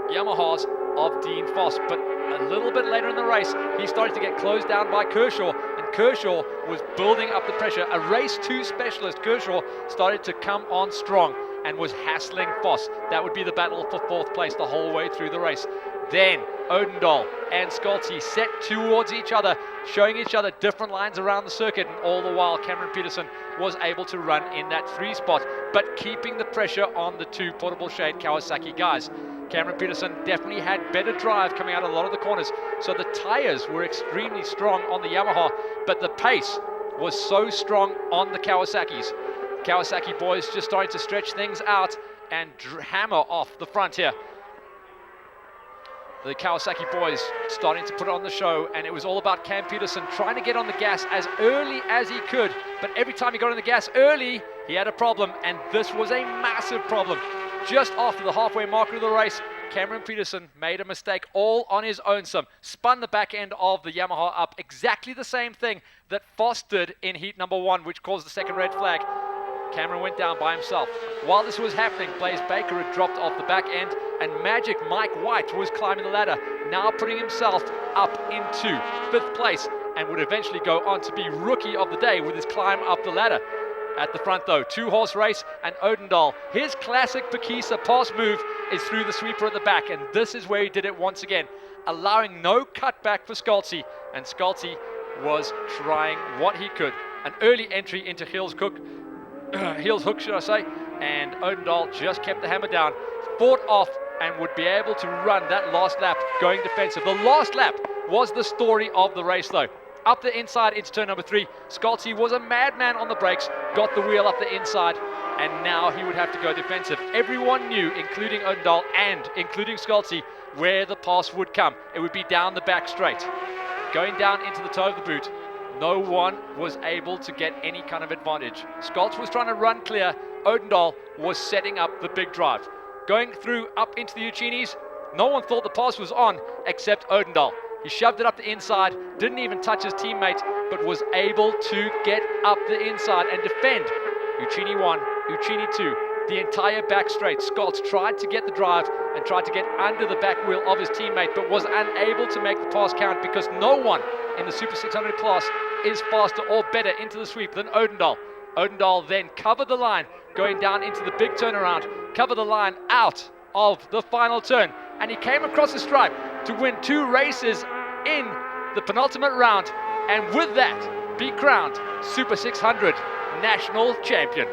Yamahas of Dean Foss, but a little bit later in the race, he started to get closed down by Kershaw, and Kershaw was building up the pressure. A race 2 specialist, Kershaw, started to come on strong and was hassling Foss. That would be the battle for 4th place the whole way through the race. Then Odendahl and Schulte set towards each other, showing each other different lines around the circuit, and all the while Cameron Peterson was able to run in that 3 spot, but keeping the pressure on the 2 portable shade Kawasaki guys. Cameron Peterson definitely had better drive coming out of a lot of the corners, so the tires were extremely strong on the Yamaha, but the pace was so strong on the Kawasaki's. Kawasaki boys just starting to stretch things out and hammer off the front here. The Kawasaki boys starting to put on the show, and it was all about Cam Peterson trying to get on the gas as early as he could, but every time he got on the gas early, he had a problem, and this was a massive problem. Just after the halfway mark of the race, Cameron Peterson made a mistake all on his own. Spun the back end of the Yamaha up, exactly the same thing that Foss did in heat number 1, which caused the second red flag. Cameron went down by himself. While this was happening, Blaze Baker had dropped off the back end, and Magic Mike White was climbing the ladder, now putting himself up into 5th place, and would eventually go on to be Rookie of the Day with his climb up the ladder. At the front though, 2-horse race, and Odendahl, his classic Phakisa pass move is through the sweeper at the back, and this is where he did it once again, allowing no cutback for Schulte, and Schulte was trying what he could. An early entry into Heels hook, should I say, and Odendahl just kept the hammer down, fought off, and would be able to run that last lap going defensive. The last lap was the story of the race though. Up the inside into turn number 3, Schulte was a madman on the brakes, got the wheel up the inside, and now he would have to go defensive. Everyone knew, including Odendahl and including Schulte, where the pass would come. It would be down the back straight. Going down into the toe of the boot, no one was able to get any kind of advantage. Schulte was trying to run clear, Odendahl was setting up the big drive. Going through up into the Uccinis, no one thought the pass was on except Odendahl. He shoved it up the inside, didn't even touch his teammate, but was able to get up the inside and defend. Uccini 1, Uccini 2, the entire back straight. Schulte tried to get the drive and tried to get under the back wheel of his teammate, but was unable to make the pass count because no one in the Super 600 class is faster or better into the sweep than Odendahl. Odendahl then covered the line, going down into the big turnaround, covered the line out of the final turn, and he came across the stripe to win 2 races in the penultimate round, and with that be crowned Super 600 National Champion.